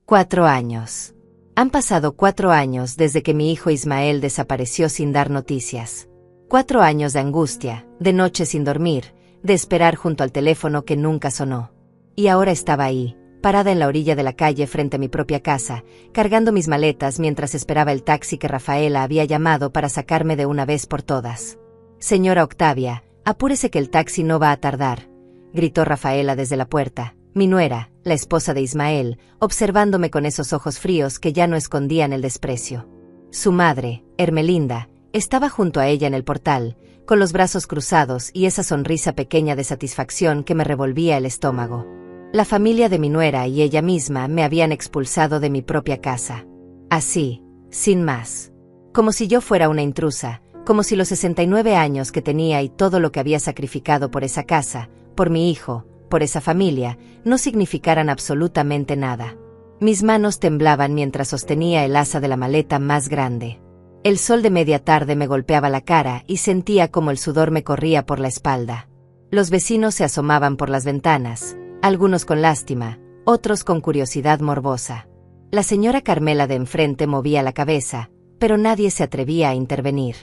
4 años. Han pasado 4 años desde que mi hijo Ismael desapareció sin dar noticias. 4 años de angustia, de noches sin dormir, de esperar junto al teléfono que nunca sonó. Y ahora estaba ahí, parada en la orilla de la calle frente a mi propia casa, cargando mis maletas mientras esperaba el taxi que Rafaela había llamado para sacarme de una vez por todas. «Señora Octavia, apúrese que el taxi no va a tardar», gritó Rafaela desde la puerta, mi nuera, la esposa de Ismael, observándome con esos ojos fríos que ya no escondían el desprecio. Su madre, Ermelinda, estaba junto a ella en el portal, con los brazos cruzados y esa sonrisa pequeña de satisfacción que me revolvía el estómago. La familia de mi nuera y ella misma me habían expulsado de mi propia casa. Así, sin más. Como si yo fuera una intrusa, como si los 69 años que tenía y todo lo que había sacrificado por esa casa, por mi hijo, por esa familia, no significaran absolutamente nada. Mis manos temblaban mientras sostenía el asa de la maleta más grande. El sol de media tarde me golpeaba la cara y sentía como el sudor me corría por la espalda. Los vecinos se asomaban por las ventanas, algunos con lástima, otros con curiosidad morbosa. La señora Carmela de enfrente movía la cabeza, pero nadie se atrevía a intervenir.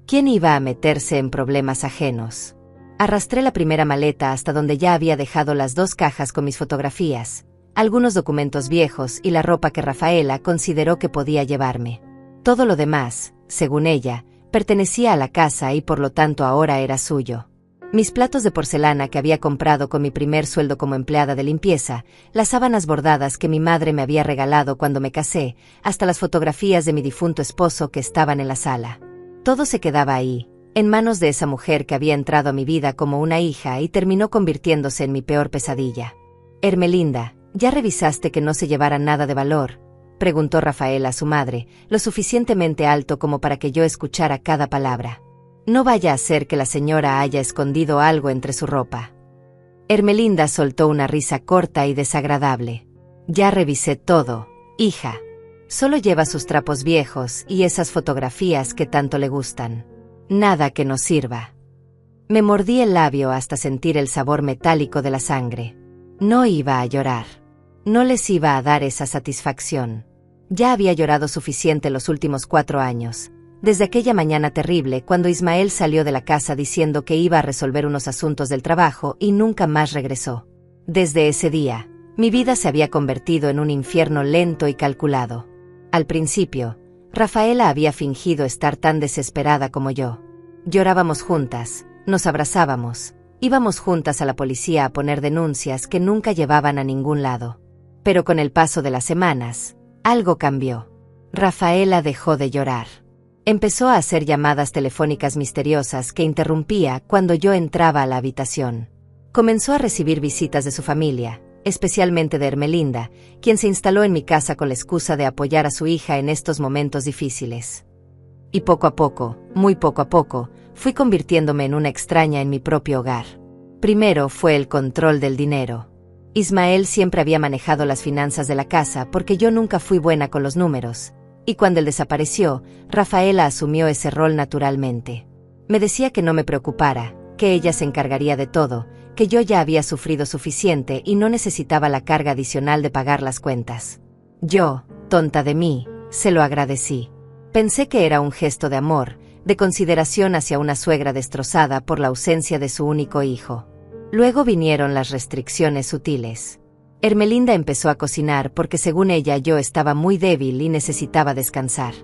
¿Quién iba a meterse en problemas ajenos? Arrastré la primera maleta hasta donde ya había dejado las 2 cajas con mis fotografías, algunos documentos viejos y la ropa que Rafaela consideró que podía llevarme. Todo lo demás, según ella, pertenecía a la casa y por lo tanto ahora era suyo. Mis platos de porcelana que había comprado con mi primer sueldo como empleada de limpieza, las sábanas bordadas que mi madre me había regalado cuando me casé, hasta las fotografías de mi difunto esposo que estaban en la sala. Todo se quedaba ahí, en manos de esa mujer que había entrado a mi vida como una hija y terminó convirtiéndose en mi peor pesadilla. «Ermelinda, ¿ya revisaste que no se llevara nada de valor?», preguntó Rafaela a su madre, lo suficientemente alto como para que yo escuchara cada palabra. «No vaya a ser que la señora haya escondido algo entre su ropa». Ermelinda soltó una risa corta y desagradable. «Ya revisé todo, hija. Solo lleva sus trapos viejos y esas fotografías que tanto le gustan. Nada que nos sirva». Me mordí el labio hasta sentir el sabor metálico de la sangre. No iba a llorar. No les iba a dar esa satisfacción. Ya había llorado suficiente los últimos 4 años, desde aquella mañana terrible cuando Ismael salió de la casa diciendo que iba a resolver unos asuntos del trabajo y nunca más regresó. Desde ese día, mi vida se había convertido en un infierno lento y calculado. Al principio, Rafaela había fingido estar tan desesperada como yo. Llorábamos juntas, nos abrazábamos, íbamos juntas a la policía a poner denuncias que nunca llevaban a ningún lado. Pero con el paso de las semanas, algo cambió. Rafaela dejó de llorar. Empezó a hacer llamadas telefónicas misteriosas que interrumpía cuando yo entraba a la habitación. Comenzó a recibir visitas de su familia, especialmente de Ermelinda, quien se instaló en mi casa con la excusa de apoyar a su hija en estos momentos difíciles. Y poco a poco, muy poco a poco, fui convirtiéndome en una extraña en mi propio hogar. Primero fue el control del dinero. Ismael siempre había manejado las finanzas de la casa porque yo nunca fui buena con los números, y cuando él desapareció, Rafaela asumió ese rol naturalmente. Me decía que no me preocupara, que ella se encargaría de todo, que yo ya había sufrido suficiente y no necesitaba la carga adicional de pagar las cuentas. Yo, tonta de mí, se lo agradecí. Pensé que era un gesto de amor, de consideración hacia una suegra destrozada por la ausencia de su único hijo. Luego vinieron las restricciones sutiles. Ermelinda empezó a cocinar porque según ella yo estaba muy débil y necesitaba descansar.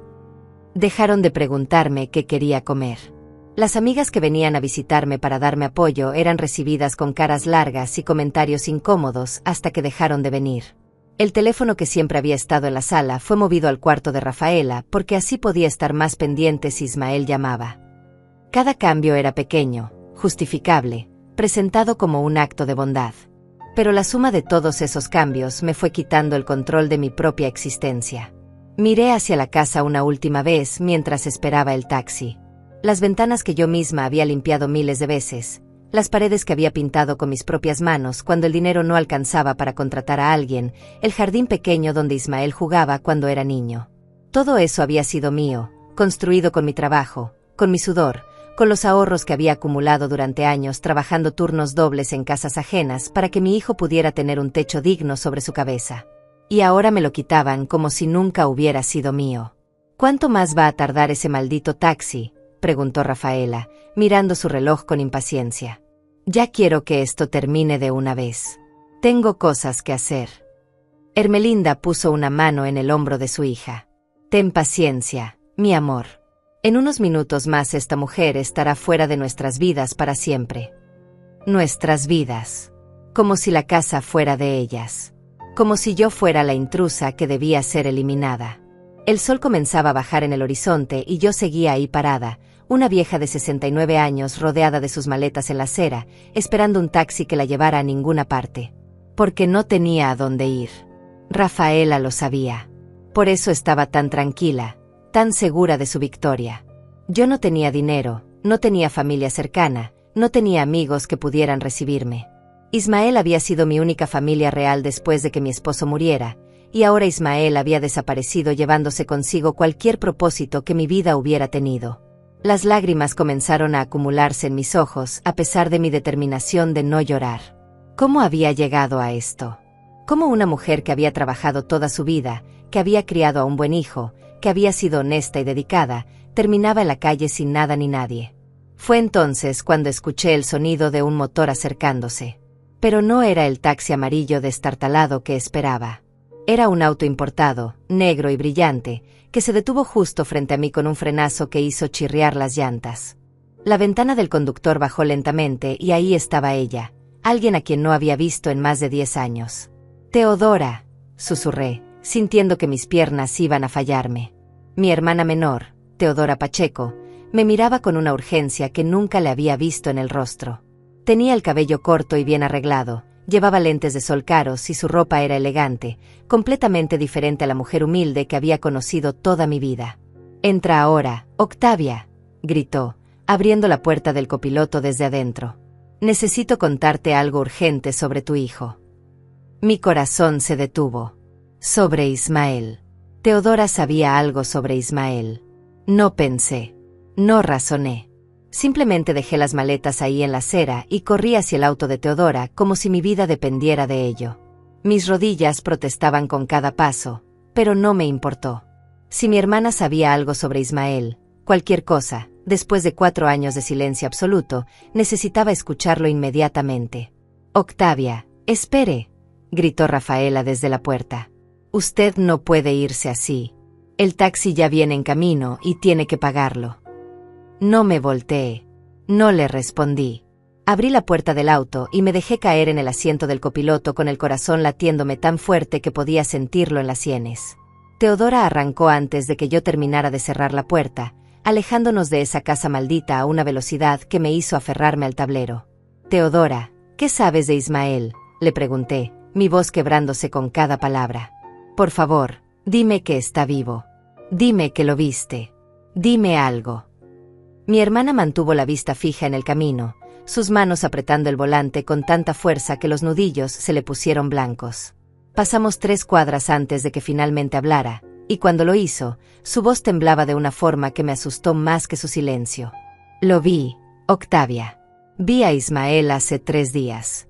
Dejaron de preguntarme qué quería comer. Las amigas que venían a visitarme para darme apoyo eran recibidas con caras largas y comentarios incómodos hasta que dejaron de venir. El teléfono que siempre había estado en la sala fue movido al cuarto de Rafaela porque así podía estar más pendiente si Ismael llamaba. Cada cambio era pequeño, justificable, presentado como un acto de bondad. Pero la suma de todos esos cambios me fue quitando el control de mi propia existencia. Miré hacia la casa una última vez mientras esperaba el taxi. Las ventanas que yo misma había limpiado miles de veces, las paredes que había pintado con mis propias manos cuando el dinero no alcanzaba para contratar a alguien, el jardín pequeño donde Ismael jugaba cuando era niño. Todo eso había sido mío, construido con mi trabajo, con mi sudor, con los ahorros que había acumulado durante años trabajando turnos dobles en casas ajenas para que mi hijo pudiera tener un techo digno sobre su cabeza. Y ahora me lo quitaban como si nunca hubiera sido mío. ¿Cuánto más va a tardar ese maldito taxi?, preguntó Rafaela, mirando su reloj con impaciencia. Ya quiero que esto termine de una vez. Tengo cosas que hacer. Ermelinda puso una mano en el hombro de su hija. Ten paciencia, mi amor. En unos minutos más esta mujer estará fuera de nuestras vidas para siempre. Nuestras vidas. Como si la casa fuera de ellas. Como si yo fuera la intrusa que debía ser eliminada. El sol comenzaba a bajar en el horizonte y yo seguía ahí parada, una vieja de 69 años rodeada de sus maletas en la acera, esperando un taxi que la llevara a ninguna parte. Porque no tenía a dónde ir. Rafaela lo sabía. Por eso estaba tan tranquila, tan segura de su victoria. Yo no tenía dinero, no tenía familia cercana, no tenía amigos que pudieran recibirme. Ismael había sido mi única familia real después de que mi esposo muriera, y ahora Ismael había desaparecido llevándose consigo cualquier propósito que mi vida hubiera tenido. Las lágrimas comenzaron a acumularse en mis ojos a pesar de mi determinación de no llorar. ¿Cómo había llegado a esto? ¿Cómo una mujer que había trabajado toda su vida, que había criado a un buen hijo, que había sido honesta y dedicada, terminaba en la calle sin nada ni nadie? Fue entonces cuando escuché el sonido de un motor acercándose. Pero no era el taxi amarillo destartalado que esperaba. Era un auto importado, negro y brillante, que se detuvo justo frente a mí con un frenazo que hizo chirriar las llantas. La ventana del conductor bajó lentamente y ahí estaba ella, alguien a quien no había visto en más de 10 años. «Teodora», susurré, sintiendo que mis piernas iban a fallarme. Mi hermana menor, Teodora Pacheco, me miraba con una urgencia que nunca le había visto en el rostro. Tenía el cabello corto y bien arreglado, llevaba lentes de sol caros y su ropa era elegante, completamente diferente a la mujer humilde que había conocido toda mi vida. «Entra ahora, Octavia», gritó, abriendo la puerta del copiloto desde adentro. «Necesito contarte algo urgente sobre tu hijo». Mi corazón se detuvo. Sobre Ismael. Teodora sabía algo sobre Ismael. No pensé. No razoné. Simplemente dejé las maletas ahí en la acera y corrí hacia el auto de Teodora como si mi vida dependiera de ello. Mis rodillas protestaban con cada paso, pero no me importó. Si mi hermana sabía algo sobre Ismael, cualquier cosa, después de 4 años de silencio absoluto, necesitaba escucharlo inmediatamente. «Octavia, espere», gritó Rafaela desde la puerta. «Usted no puede irse así. El taxi ya viene en camino y tiene que pagarlo». No me volteé. No le respondí. Abrí la puerta del auto y me dejé caer en el asiento del copiloto con el corazón latiéndome tan fuerte que podía sentirlo en las sienes. Teodora arrancó antes de que yo terminara de cerrar la puerta, alejándonos de esa casa maldita a una velocidad que me hizo aferrarme al tablero. «Teodora, ¿qué sabes de Ismael?», le pregunté, mi voz quebrándose con cada palabra. «Por favor, dime que está vivo. Dime que lo viste. Dime algo». Mi hermana mantuvo la vista fija en el camino, sus manos apretando el volante con tanta fuerza que los nudillos se le pusieron blancos. Pasamos 3 cuadras antes de que finalmente hablara, y cuando lo hizo, su voz temblaba de una forma que me asustó más que su silencio. «Lo vi, Octavia. Vi a Ismael hace 3 días».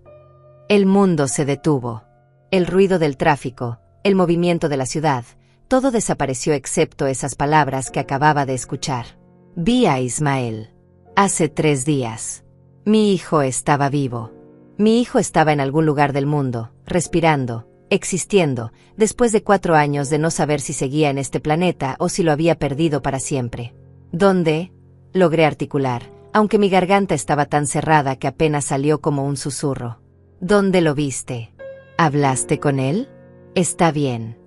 El mundo se detuvo. El ruido del tráfico, el movimiento de la ciudad, todo desapareció excepto esas palabras que acababa de escuchar. Vi a Ismael. Hace 3 días. Mi hijo estaba vivo. Mi hijo estaba en algún lugar del mundo, respirando, existiendo, después de 4 años de no saber si seguía en este planeta o si lo había perdido para siempre. ¿Dónde?, logré articular, aunque mi garganta estaba tan cerrada que apenas salió como un susurro. ¿Dónde lo viste? ¿Hablaste con él? Está bien.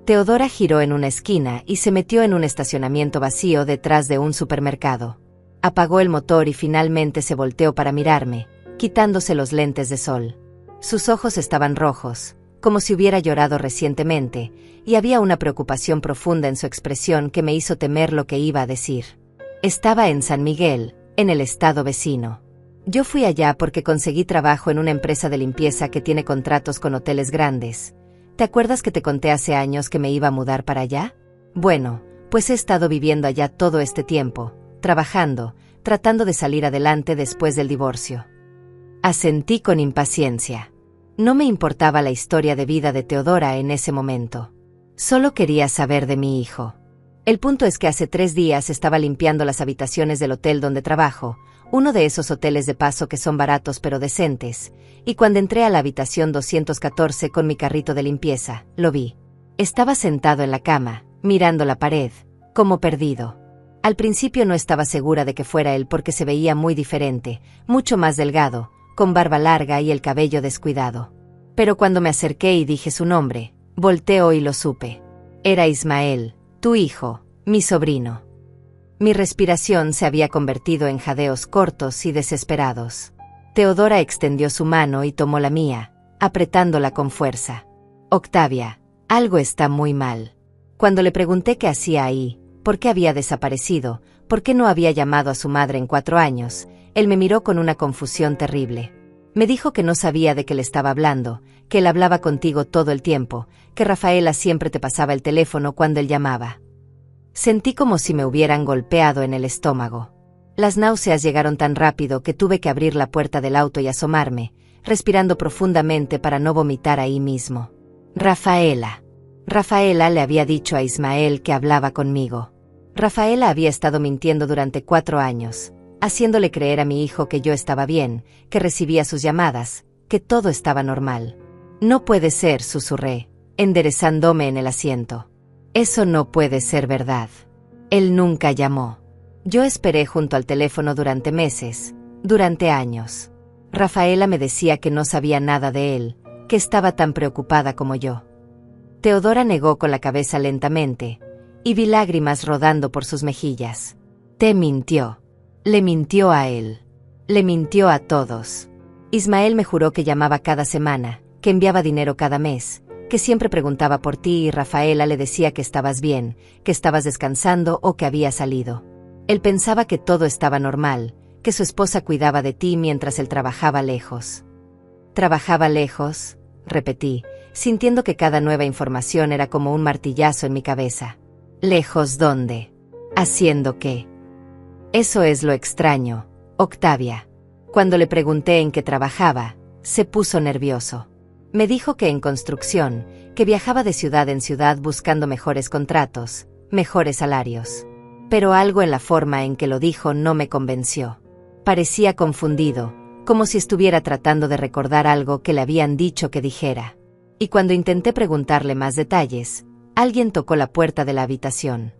Teodora giró en una esquina y se metió en un estacionamiento vacío detrás de un supermercado. Apagó el motor y finalmente se volteó para mirarme, quitándose los lentes de sol. Sus ojos estaban rojos, como si hubiera llorado recientemente, y había una preocupación profunda en su expresión que me hizo temer lo que iba a decir. Estaba en San Miguel, en el estado vecino. Yo fui allá porque conseguí trabajo en una empresa de limpieza que tiene contratos con hoteles grandes. ¿Te acuerdas que te conté hace años que me iba a mudar para allá? Bueno, pues he estado viviendo allá todo este tiempo, trabajando, tratando de salir adelante después del divorcio. Asentí con impaciencia. No me importaba la historia de vida de Teodora en ese momento. Solo quería saber de mi hijo. El punto es que hace 3 días estaba limpiando las habitaciones del hotel donde trabajo, uno de esos hoteles de paso que son baratos pero decentes, y cuando entré a la habitación 214 con mi carrito de limpieza, lo vi. Estaba sentado en la cama, mirando la pared, como perdido. Al principio no estaba segura de que fuera él porque se veía muy diferente, mucho más delgado, con barba larga y el cabello descuidado. Pero cuando me acerqué y dije su nombre, volteó y lo supe. Era Ismael, tu hijo, mi sobrino. Mi respiración se había convertido en jadeos cortos y desesperados. Teodora extendió su mano y tomó la mía, apretándola con fuerza. Octavia, algo está muy mal. Cuando le pregunté qué hacía ahí, por qué había desaparecido, por qué no había llamado a su madre en 4 años, él me miró con una confusión terrible. Me dijo que no sabía de qué le estaba hablando, que él hablaba contigo todo el tiempo, que Rafaela siempre te pasaba el teléfono cuando él llamaba. Sentí como si me hubieran golpeado en el estómago. Las náuseas llegaron tan rápido que tuve que abrir la puerta del auto y asomarme, respirando profundamente para no vomitar ahí mismo. Rafaela. Rafaela le había dicho a Ismael que hablaba conmigo. Rafaela había estado mintiendo durante 4 años, haciéndole creer a mi hijo que yo estaba bien, que recibía sus llamadas, que todo estaba normal. No puede ser, susurré, enderezándome en el asiento. Eso no puede ser verdad. Él nunca llamó. Yo esperé junto al teléfono durante meses, durante años. Rafaela me decía que no sabía nada de él, que estaba tan preocupada como yo. Teodora negó con la cabeza lentamente, y vi lágrimas rodando por sus mejillas. Te mintió. Le mintió a él. Le mintió a todos. Ismael me juró que llamaba cada semana, que enviaba dinero cada mes, que siempre preguntaba por ti y Rafaela le decía que estabas bien, que estabas descansando o que había salido. Él pensaba que todo estaba normal, que su esposa cuidaba de ti mientras él trabajaba lejos. ¿Trabajaba lejos?, repetí, sintiendo que cada nueva información era como un martillazo en mi cabeza. ¿Lejos dónde? ¿Haciendo qué? Eso es lo extraño, Octavia. Cuando le pregunté en qué trabajaba, se puso nervioso. Me dijo que en construcción, que viajaba de ciudad en ciudad buscando mejores contratos, mejores salarios. Pero algo en la forma en que lo dijo no me convenció. Parecía confundido, como si estuviera tratando de recordar algo que le habían dicho que dijera. Y cuando intenté preguntarle más detalles, alguien tocó la puerta de la habitación.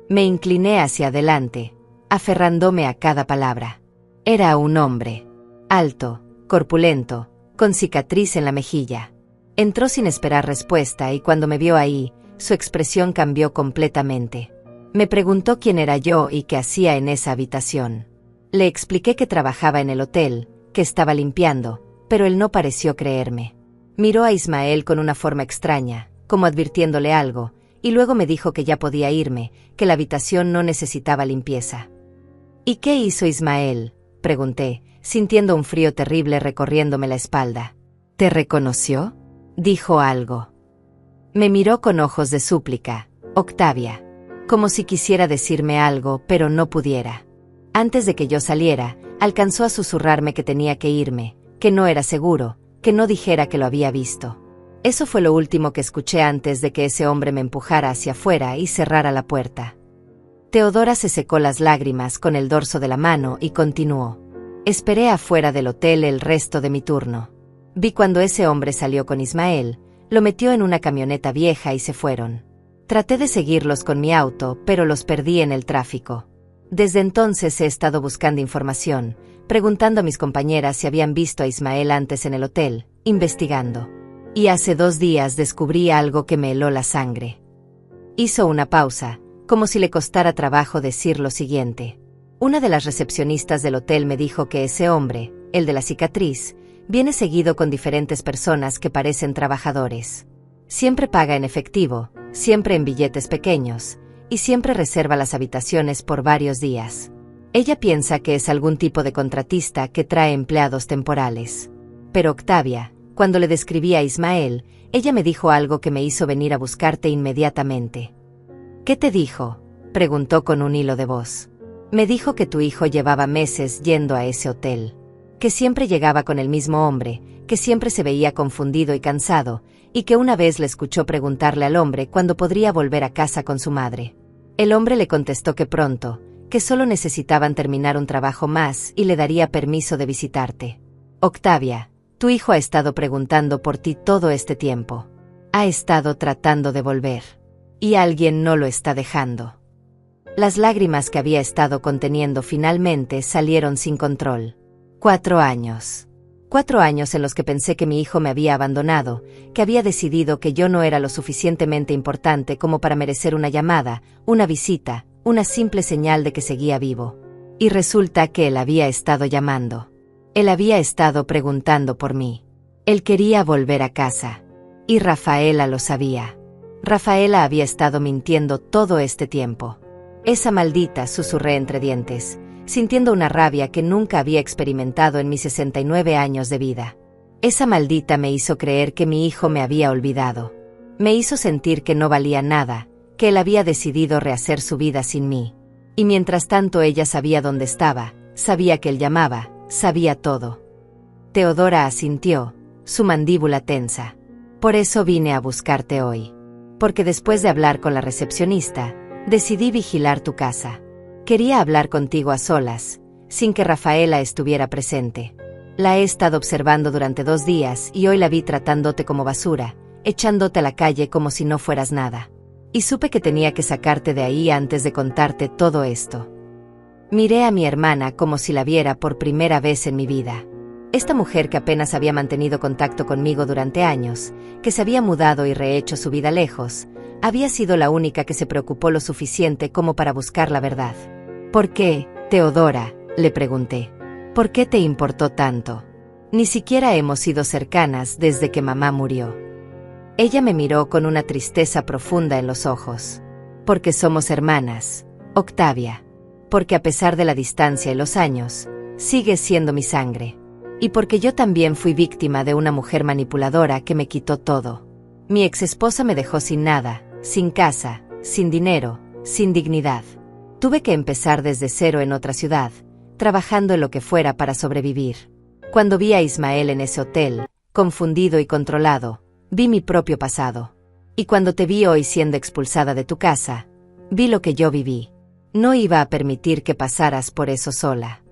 Me incliné hacia adelante, aferrándome a cada palabra. Era un hombre, alto, corpulento, con cicatriz en la mejilla. Entró sin esperar respuesta y cuando me vio ahí, su expresión cambió completamente. Me preguntó quién era yo y qué hacía en esa habitación. Le expliqué que trabajaba en el hotel, que estaba limpiando, pero él no pareció creerme. Miró a Ismael con una forma extraña, como advirtiéndole algo, y luego me dijo que ya podía irme, que la habitación no necesitaba limpieza. ¿Y qué hizo Ismael?, pregunté, sintiendo un frío terrible recorriéndome la espalda. ¿Te reconoció?, dijo algo. Me miró con ojos de súplica, Octavia, como si quisiera decirme algo, pero no pudiera. Antes de que yo saliera, alcanzó a susurrarme que tenía que irme, que no era seguro, que no dijera que lo había visto. Eso fue lo último que escuché antes de que ese hombre me empujara hacia afuera y cerrara la puerta. Teodora se secó las lágrimas con el dorso de la mano y continuó. Esperé afuera del hotel el resto de mi turno. Vi cuando ese hombre salió con Ismael, lo metió en una camioneta vieja y se fueron. Traté de seguirlos con mi auto, pero los perdí en el tráfico. Desde entonces he estado buscando información, preguntando a mis compañeras si habían visto a Ismael antes en el hotel, investigando. Y hace 2 días descubrí algo que me heló la sangre. Hizo una pausa, como si le costara trabajo decir lo siguiente. Una de las recepcionistas del hotel me dijo que ese hombre, el de la cicatriz, viene seguido con diferentes personas que parecen trabajadores. Siempre paga en efectivo, siempre en billetes pequeños, y siempre reserva las habitaciones por varios días. Ella piensa que es algún tipo de contratista que trae empleados temporales. Pero Octavia, cuando le describí a Ismael, ella me dijo algo que me hizo venir a buscarte inmediatamente. ¿Qué te dijo?, preguntó con un hilo de voz. Me dijo que tu hijo llevaba meses yendo a ese hotel, que siempre llegaba con el mismo hombre, que siempre se veía confundido y cansado, y que una vez le escuchó preguntarle al hombre cuándo podría volver a casa con su madre. El hombre le contestó que pronto, que solo necesitaban terminar un trabajo más y le daría permiso de visitarte. Octavia, tu hijo ha estado preguntando por ti todo este tiempo. Ha estado tratando de volver. Y alguien no lo está dejando. Las lágrimas que había estado conteniendo finalmente salieron sin control. 4 años. 4 años en los que pensé que mi hijo me había abandonado, que había decidido que yo no era lo suficientemente importante como para merecer una llamada, una visita, una simple señal de que seguía vivo. Y resulta que él había estado llamando. Él había estado preguntando por mí. Él quería volver a casa. Y Rafaela lo sabía. Rafaela había estado mintiendo todo este tiempo. Esa maldita, susurré entre dientes, sintiendo una rabia que nunca había experimentado en mis 69 años de vida. Esa maldita me hizo creer que mi hijo me había olvidado. Me hizo sentir que no valía nada, que él había decidido rehacer su vida sin mí. Y mientras tanto ella sabía dónde estaba, sabía que él llamaba, sabía todo. Teodora asintió, su mandíbula tensa. Por eso vine a buscarte hoy. Porque después de hablar con la recepcionista, decidí vigilar tu casa. Quería hablar contigo a solas, sin que Rafaela estuviera presente. La he estado observando durante 2 días y hoy la vi tratándote como basura, echándote a la calle como si no fueras nada. Y supe que tenía que sacarte de ahí antes de contarte todo esto. Miré a mi hermana como si la viera por primera vez en mi vida. Esta mujer que apenas había mantenido contacto conmigo durante años, que se había mudado y rehecho su vida lejos, había sido la única que se preocupó lo suficiente como para buscar la verdad. ¿Por qué, Teodora?, le pregunté. ¿Por qué te importó tanto? Ni siquiera hemos sido cercanas desde que mamá murió. Ella me miró con una tristeza profunda en los ojos. Porque somos hermanas, Octavia. Porque a pesar de la distancia y los años, sigues siendo mi sangre. Y porque yo también fui víctima de una mujer manipuladora que me quitó todo. Mi exesposa me dejó sin nada, sin casa, sin dinero, sin dignidad. Tuve que empezar desde cero en otra ciudad, trabajando en lo que fuera para sobrevivir. Cuando vi a Ismael en ese hotel, confundido y controlado, vi mi propio pasado. Y cuando te vi hoy siendo expulsada de tu casa, vi lo que yo viví. No iba a permitir que pasaras por eso sola.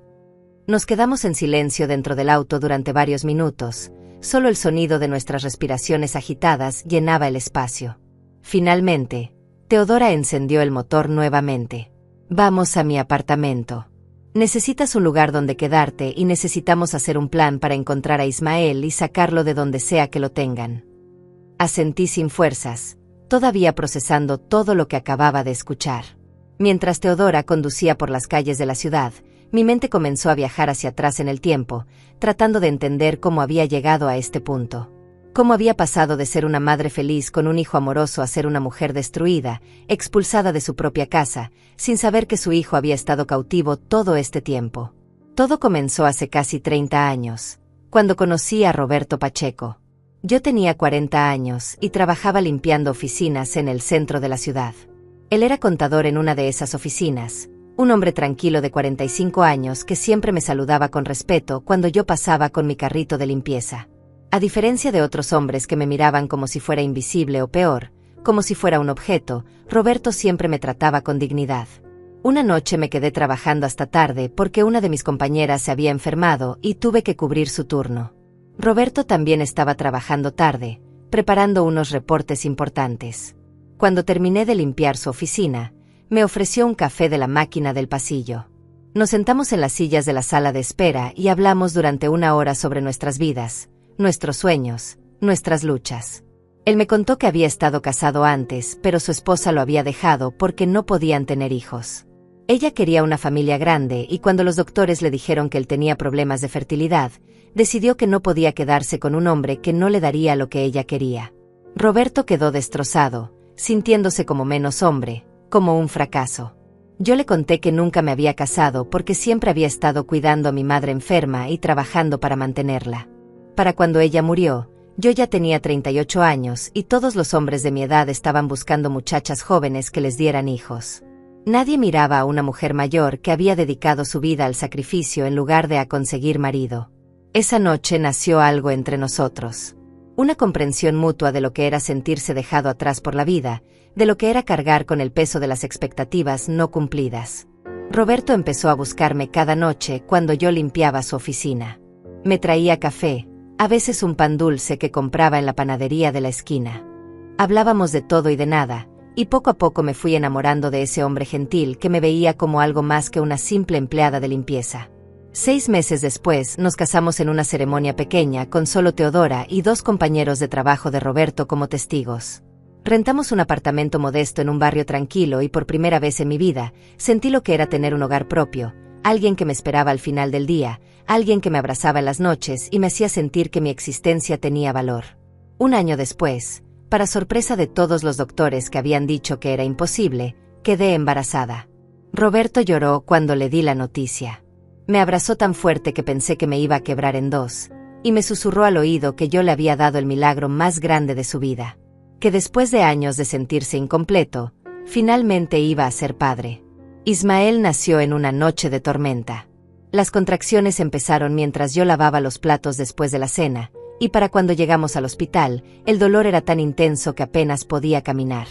Nos quedamos en silencio dentro del auto durante varios minutos, solo el sonido de nuestras respiraciones agitadas llenaba el espacio. Finalmente, Teodora encendió el motor nuevamente. Vamos a mi apartamento. Necesitas un lugar donde quedarte y necesitamos hacer un plan para encontrar a Ismael y sacarlo de donde sea que lo tengan. Asentí sin fuerzas, todavía procesando todo lo que acababa de escuchar. Mientras Teodora conducía por las calles de la ciudad, mi mente comenzó a viajar hacia atrás en el tiempo, tratando de entender cómo había llegado a este punto. Cómo había pasado de ser una madre feliz con un hijo amoroso a ser una mujer destruida, expulsada de su propia casa, sin saber que su hijo había estado cautivo todo este tiempo. Todo comenzó hace casi 30 años, cuando conocí a Roberto Pacheco. Yo tenía 40 años y trabajaba limpiando oficinas en el centro de la ciudad. Él era contador en una de esas oficinas, un hombre tranquilo de 45 años que siempre me saludaba con respeto cuando yo pasaba con mi carrito de limpieza. A diferencia de otros hombres que me miraban como si fuera invisible o peor, como si fuera un objeto, Roberto siempre me trataba con dignidad. Una noche me quedé trabajando hasta tarde porque una de mis compañeras se había enfermado y tuve que cubrir su turno. Roberto también estaba trabajando tarde, preparando unos reportes importantes. Cuando terminé de limpiar su oficina, me ofreció un café de la máquina del pasillo. Nos sentamos en las sillas de la sala de espera y hablamos durante 1 hora sobre nuestras vidas, nuestros sueños, nuestras luchas. Él me contó que había estado casado antes, pero su esposa lo había dejado porque no podían tener hijos. Ella quería una familia grande y cuando los doctores le dijeron que él tenía problemas de fertilidad, decidió que no podía quedarse con un hombre que no le daría lo que ella quería. Roberto quedó destrozado, sintiéndose como menos hombre, como un fracaso. Yo le conté que nunca me había casado porque siempre había estado cuidando a mi madre enferma y trabajando para mantenerla. Para cuando ella murió, yo ya tenía 38 años y todos los hombres de mi edad estaban buscando muchachas jóvenes que les dieran hijos. Nadie miraba a una mujer mayor que había dedicado su vida al sacrificio en lugar de a conseguir marido. Esa noche nació algo entre nosotros. Una comprensión mutua de lo que era sentirse dejado atrás por la vida, de lo que era cargar con el peso de las expectativas no cumplidas. Roberto empezó a buscarme cada noche cuando yo limpiaba su oficina. Me traía café, a veces un pan dulce que compraba en la panadería de la esquina. Hablábamos de todo y de nada, y poco a poco me fui enamorando de ese hombre gentil que me veía como algo más que una simple empleada de limpieza. 6 meses después nos casamos en una ceremonia pequeña con solo Teodora y 2 compañeros de trabajo de Roberto como testigos. Rentamos un apartamento modesto en un barrio tranquilo y por primera vez en mi vida sentí lo que era tener un hogar propio, alguien que me esperaba al final del día, alguien que me abrazaba en las noches y me hacía sentir que mi existencia tenía valor. Un año después, para sorpresa de todos los doctores que habían dicho que era imposible, quedé embarazada. Roberto lloró cuando le di la noticia. Me abrazó tan fuerte que pensé que me iba a quebrar en 2, y me susurró al oído que yo le había dado el milagro más grande de su vida, que después de años de sentirse incompleto, finalmente iba a ser padre. Ismael nació en una noche de tormenta. Las contracciones empezaron mientras yo lavaba los platos después de la cena, y para cuando llegamos al hospital, el dolor era tan intenso que apenas podía caminar.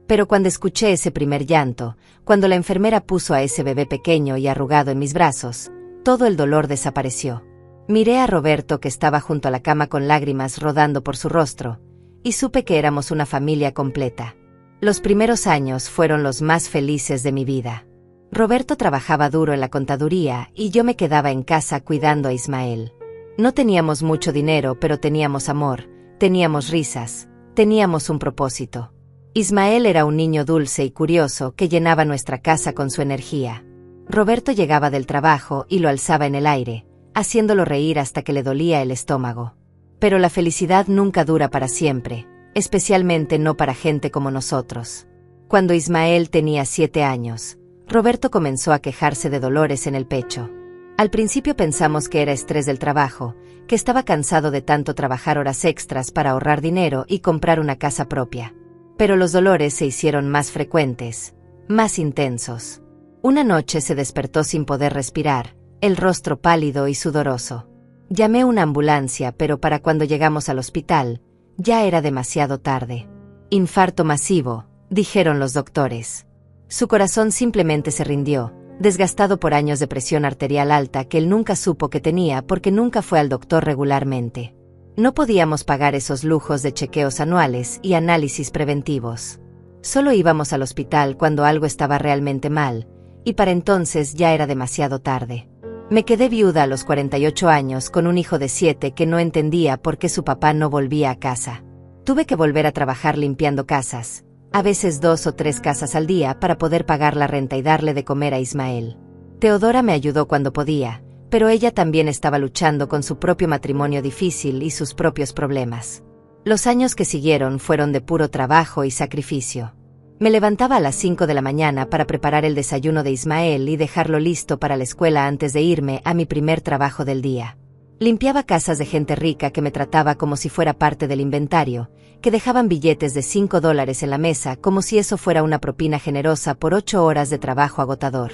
Pero cuando escuché ese primer llanto, cuando la enfermera puso a ese bebé pequeño y arrugado en mis brazos, todo el dolor desapareció. Miré a Roberto que estaba junto a la cama con lágrimas rodando por su rostro, y supe que éramos una familia completa. Los primeros años fueron los más felices de mi vida. Roberto trabajaba duro en la contaduría y yo me quedaba en casa cuidando a Ismael. No teníamos mucho dinero, pero teníamos amor, teníamos risas, teníamos un propósito. Ismael era un niño dulce y curioso que llenaba nuestra casa con su energía. Roberto llegaba del trabajo y lo alzaba en el aire, haciéndolo reír hasta que le dolía el estómago. Pero la felicidad nunca dura para siempre, especialmente no para gente como nosotros. Cuando Ismael tenía 7 años, Roberto comenzó a quejarse de dolores en el pecho. Al principio pensamos que era estrés del trabajo, que estaba cansado de tanto trabajar horas extras para ahorrar dinero y comprar una casa propia. Pero los dolores se hicieron más frecuentes, más intensos. Una noche se despertó sin poder respirar, el rostro pálido y sudoroso. Llamé a una ambulancia, pero para cuando llegamos al hospital, ya era demasiado tarde. Infarto masivo, dijeron los doctores. Su corazón simplemente se rindió, desgastado por años de presión arterial alta que él nunca supo que tenía porque nunca fue al doctor regularmente. No podíamos pagar esos lujos de chequeos anuales y análisis preventivos. Solo íbamos al hospital cuando algo estaba realmente mal, y para entonces ya era demasiado tarde. Me quedé viuda a los 48 años con un hijo de 7 que no entendía por qué su papá no volvía a casa. Tuve que volver a trabajar limpiando casas, a veces 2 o 3 casas al día para poder pagar la renta y darle de comer a Ismael. Teodora me ayudó cuando podía, pero ella también estaba luchando con su propio matrimonio difícil y sus propios problemas. Los años que siguieron fueron de puro trabajo y sacrificio. Me levantaba a las 5 de la mañana para preparar el desayuno de Ismael y dejarlo listo para la escuela antes de irme a mi primer trabajo del día. Limpiaba casas de gente rica que me trataba como si fuera parte del inventario, que dejaban billetes de $5 en la mesa como si eso fuera una propina generosa por 8 horas de trabajo agotador.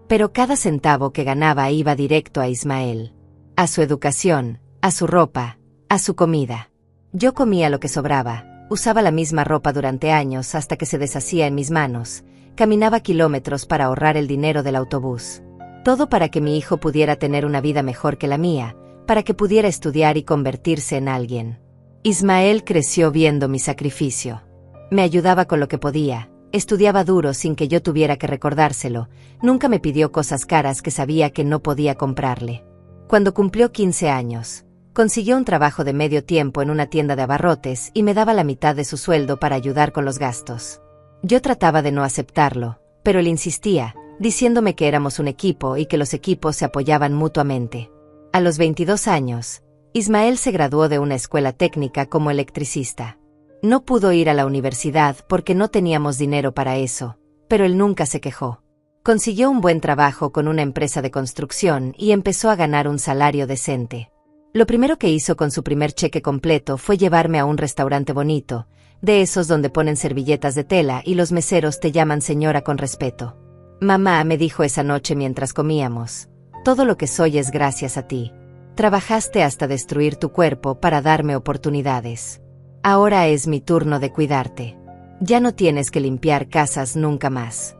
Pero cada centavo que ganaba iba directo a Ismael. A su educación, a su ropa, a su comida. Yo comía lo que sobraba. Usaba la misma ropa durante años hasta que se deshacía en mis manos, caminaba kilómetros para ahorrar el dinero del autobús. Todo para que mi hijo pudiera tener una vida mejor que la mía, para que pudiera estudiar y convertirse en alguien. Ismael creció viendo mi sacrificio. Me ayudaba con lo que podía, estudiaba duro sin que yo tuviera que recordárselo, nunca me pidió cosas caras que sabía que no podía comprarle. Cuando cumplió 15 años, consiguió un trabajo de medio tiempo en una tienda de abarrotes y me daba la mitad de su sueldo para ayudar con los gastos. Yo trataba de no aceptarlo, pero él insistía, diciéndome que éramos un equipo y que los equipos se apoyaban mutuamente. A los 22 años, Ismael se graduó de una escuela técnica como electricista. No pudo ir a la universidad porque no teníamos dinero para eso, pero él nunca se quejó. Consiguió un buen trabajo con una empresa de construcción y empezó a ganar un salario decente. Lo primero que hizo con su primer cheque completo fue llevarme a un restaurante bonito, de esos donde ponen servilletas de tela y los meseros te llaman señora con respeto. Mamá, me dijo esa noche mientras comíamos, todo lo que soy es gracias a ti. Trabajaste hasta destruir tu cuerpo para darme oportunidades. Ahora es mi turno de cuidarte. Ya no tienes que limpiar casas nunca más.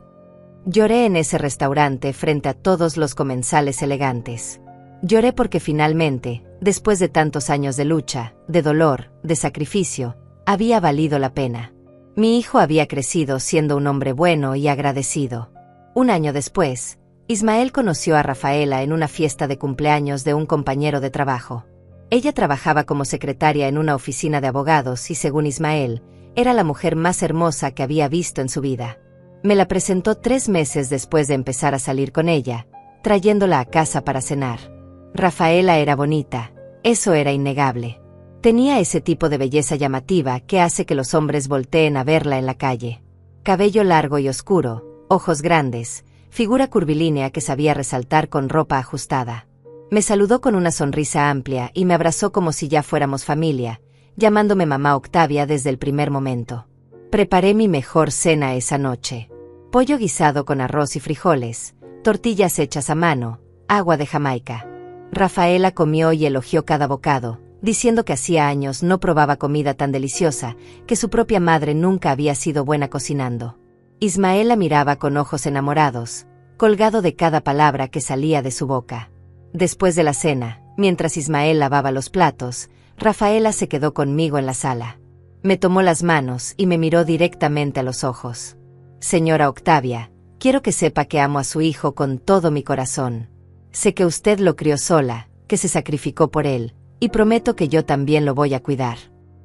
Lloré en ese restaurante frente a todos los comensales elegantes. Lloré porque finalmente, después de tantos años de lucha, de dolor, de sacrificio, había valido la pena. Mi hijo había crecido siendo un hombre bueno y agradecido. Un año después, Ismael conoció a Rafaela en una fiesta de cumpleaños de un compañero de trabajo. Ella trabajaba como secretaria en una oficina de abogados y, según Ismael, era la mujer más hermosa que había visto en su vida. Me la presentó 3 meses después de empezar a salir con ella, trayéndola a casa para cenar. Rafaela era bonita, eso era innegable. Tenía ese tipo de belleza llamativa que hace que los hombres volteen a verla en la calle. Cabello largo y oscuro, ojos grandes, figura curvilínea que sabía resaltar con ropa ajustada. Me saludó con una sonrisa amplia y me abrazó como si ya fuéramos familia, llamándome mamá Octavia desde el primer momento. Preparé mi mejor cena esa noche. Pollo guisado con arroz y frijoles, tortillas hechas a mano, agua de Jamaica. Rafaela comió y elogió cada bocado, diciendo que hacía años no probaba comida tan deliciosa, que su propia madre nunca había sido buena cocinando. Ismael la miraba con ojos enamorados, colgado de cada palabra que salía de su boca. Después de la cena, mientras Ismael lavaba los platos, Rafaela se quedó conmigo en la sala. Me tomó las manos y me miró directamente a los ojos. Señora Octavia, quiero que sepa que amo a su hijo con todo mi corazón. Sé que usted lo crió sola, que se sacrificó por él, y prometo que yo también lo voy a cuidar.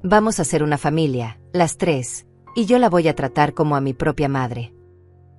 Vamos a ser una familia, las 3, y yo la voy a tratar como a mi propia madre.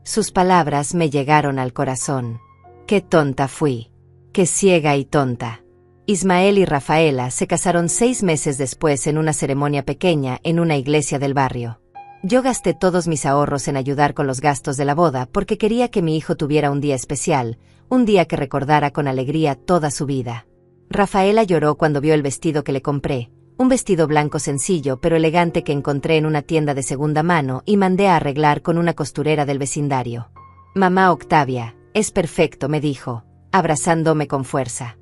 Sus palabras me llegaron al corazón. Qué tonta fui. Qué ciega y tonta. Ismael y Rafaela se casaron 6 meses después en una ceremonia pequeña en una iglesia del barrio. Yo gasté todos mis ahorros en ayudar con los gastos de la boda porque quería que mi hijo tuviera un día especial, un día que recordara con alegría toda su vida. Rafaela lloró cuando vio el vestido que le compré, un vestido blanco sencillo pero elegante que encontré en una tienda de segunda mano y mandé a arreglar con una costurera del vecindario. Mamá Octavia, es perfecto, me dijo, abrazándome con fuerza.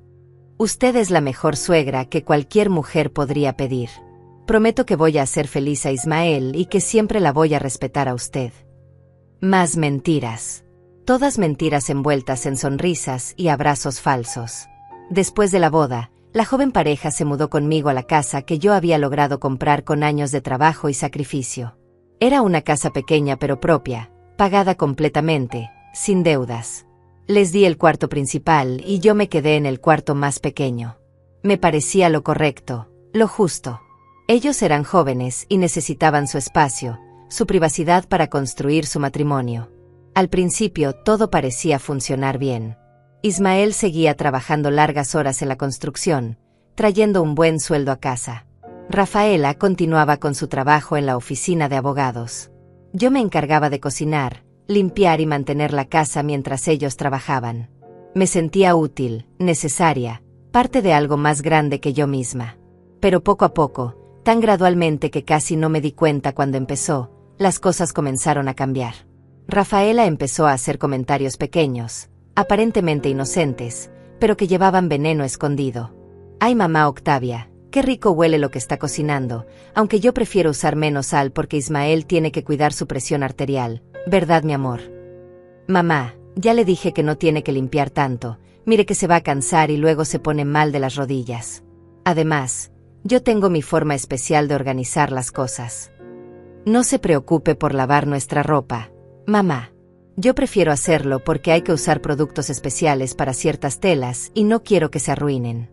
Usted es la mejor suegra que cualquier mujer podría pedir. Prometo que voy a hacer feliz a Ismael y que siempre la voy a respetar a usted. Más mentiras. Todas mentiras envueltas en sonrisas y abrazos falsos. Después de la boda, la joven pareja se mudó conmigo a la casa que yo había logrado comprar con años de trabajo y sacrificio. Era una casa pequeña pero propia, pagada completamente, sin deudas. Les di el cuarto principal y yo me quedé en el cuarto más pequeño. Me parecía lo correcto, lo justo. Ellos eran jóvenes y necesitaban su espacio, su privacidad para construir su matrimonio. Al principio todo parecía funcionar bien. Ismael seguía trabajando largas horas en la construcción, trayendo un buen sueldo a casa. Rafaela continuaba con su trabajo en la oficina de abogados. Yo me encargaba de cocinar, limpiar y mantener la casa mientras ellos trabajaban. Me sentía útil, necesaria, parte de algo más grande que yo misma. Pero poco a poco, tan gradualmente que casi no me di cuenta cuando empezó, las cosas comenzaron a cambiar. Rafaela empezó a hacer comentarios pequeños, aparentemente inocentes, pero que llevaban veneno escondido. Ay, mamá Octavia, qué rico huele lo que está cocinando, aunque yo prefiero usar menos sal porque Ismael tiene que cuidar su presión arterial, ¿verdad, mi amor? Mamá, ya le dije que no tiene que limpiar tanto, mire que se va a cansar y luego se pone mal de las rodillas. Además, yo tengo mi forma especial de organizar las cosas. No se preocupe por lavar nuestra ropa, mamá. Yo prefiero hacerlo porque hay que usar productos especiales para ciertas telas y no quiero que se arruinen.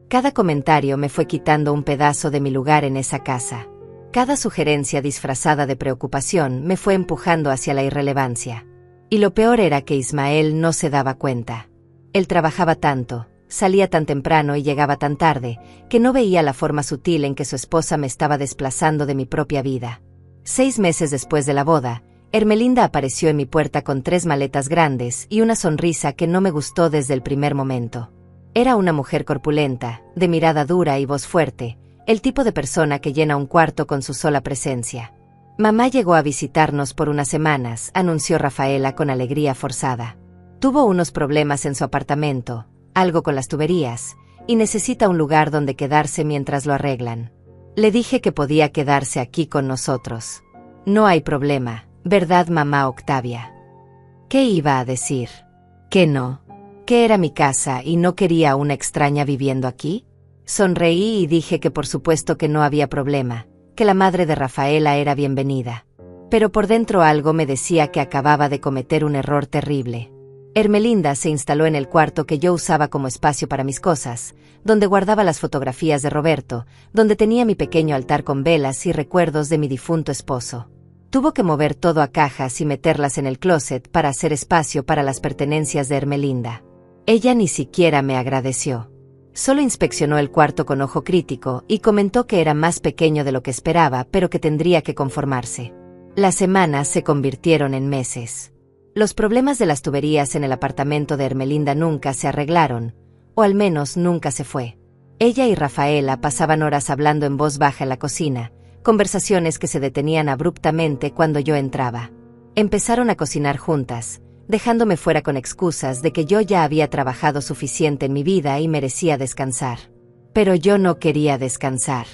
Cada comentario me fue quitando un pedazo de mi lugar en esa casa. Cada sugerencia disfrazada de preocupación me fue empujando hacia la irrelevancia. Y lo peor era que Ismael no se daba cuenta. Él trabajaba tanto, salía tan temprano y llegaba tan tarde, que no veía la forma sutil en que su esposa me estaba desplazando de mi propia vida. 6 meses después de la boda, Hermelinda apareció en mi puerta con 3 maletas grandes y una sonrisa que no me gustó desde el primer momento. Era una mujer corpulenta, de mirada dura y voz fuerte, el tipo de persona que llena un cuarto con su sola presencia. Mamá llegó a visitarnos por unas semanas, anunció Rafaela con alegría forzada. Tuvo unos problemas en su apartamento, algo con las tuberías, y necesita un lugar donde quedarse mientras lo arreglan. Le dije que podía quedarse aquí con nosotros. No hay problema, ¿verdad, mamá Octavia? ¿Qué iba a decir? ¿Que no? ¿Que era mi casa y no quería a una extraña viviendo aquí? Sonreí y dije que por supuesto que no había problema, que la madre de Rafaela era bienvenida. Pero por dentro algo me decía que acababa de cometer un error terrible. Ermelinda se instaló en el cuarto que yo usaba como espacio para mis cosas, donde guardaba las fotografías de Roberto, donde tenía mi pequeño altar con velas y recuerdos de mi difunto esposo. Tuvo que mover todo a cajas y meterlas en el closet para hacer espacio para las pertenencias de Ermelinda. Ella ni siquiera me agradeció. Solo inspeccionó el cuarto con ojo crítico y comentó que era más pequeño de lo que esperaba, pero que tendría que conformarse. Las semanas se convirtieron en meses. Los problemas de las tuberías en el apartamento de Ermelinda nunca se arreglaron, o al menos nunca se fue. Ella y Rafaela pasaban horas hablando en voz baja en la cocina, conversaciones que se detenían abruptamente cuando yo entraba. Empezaron a cocinar juntas, dejándome fuera con excusas de que yo ya había trabajado suficiente en mi vida y merecía descansar. Pero yo no quería descansar.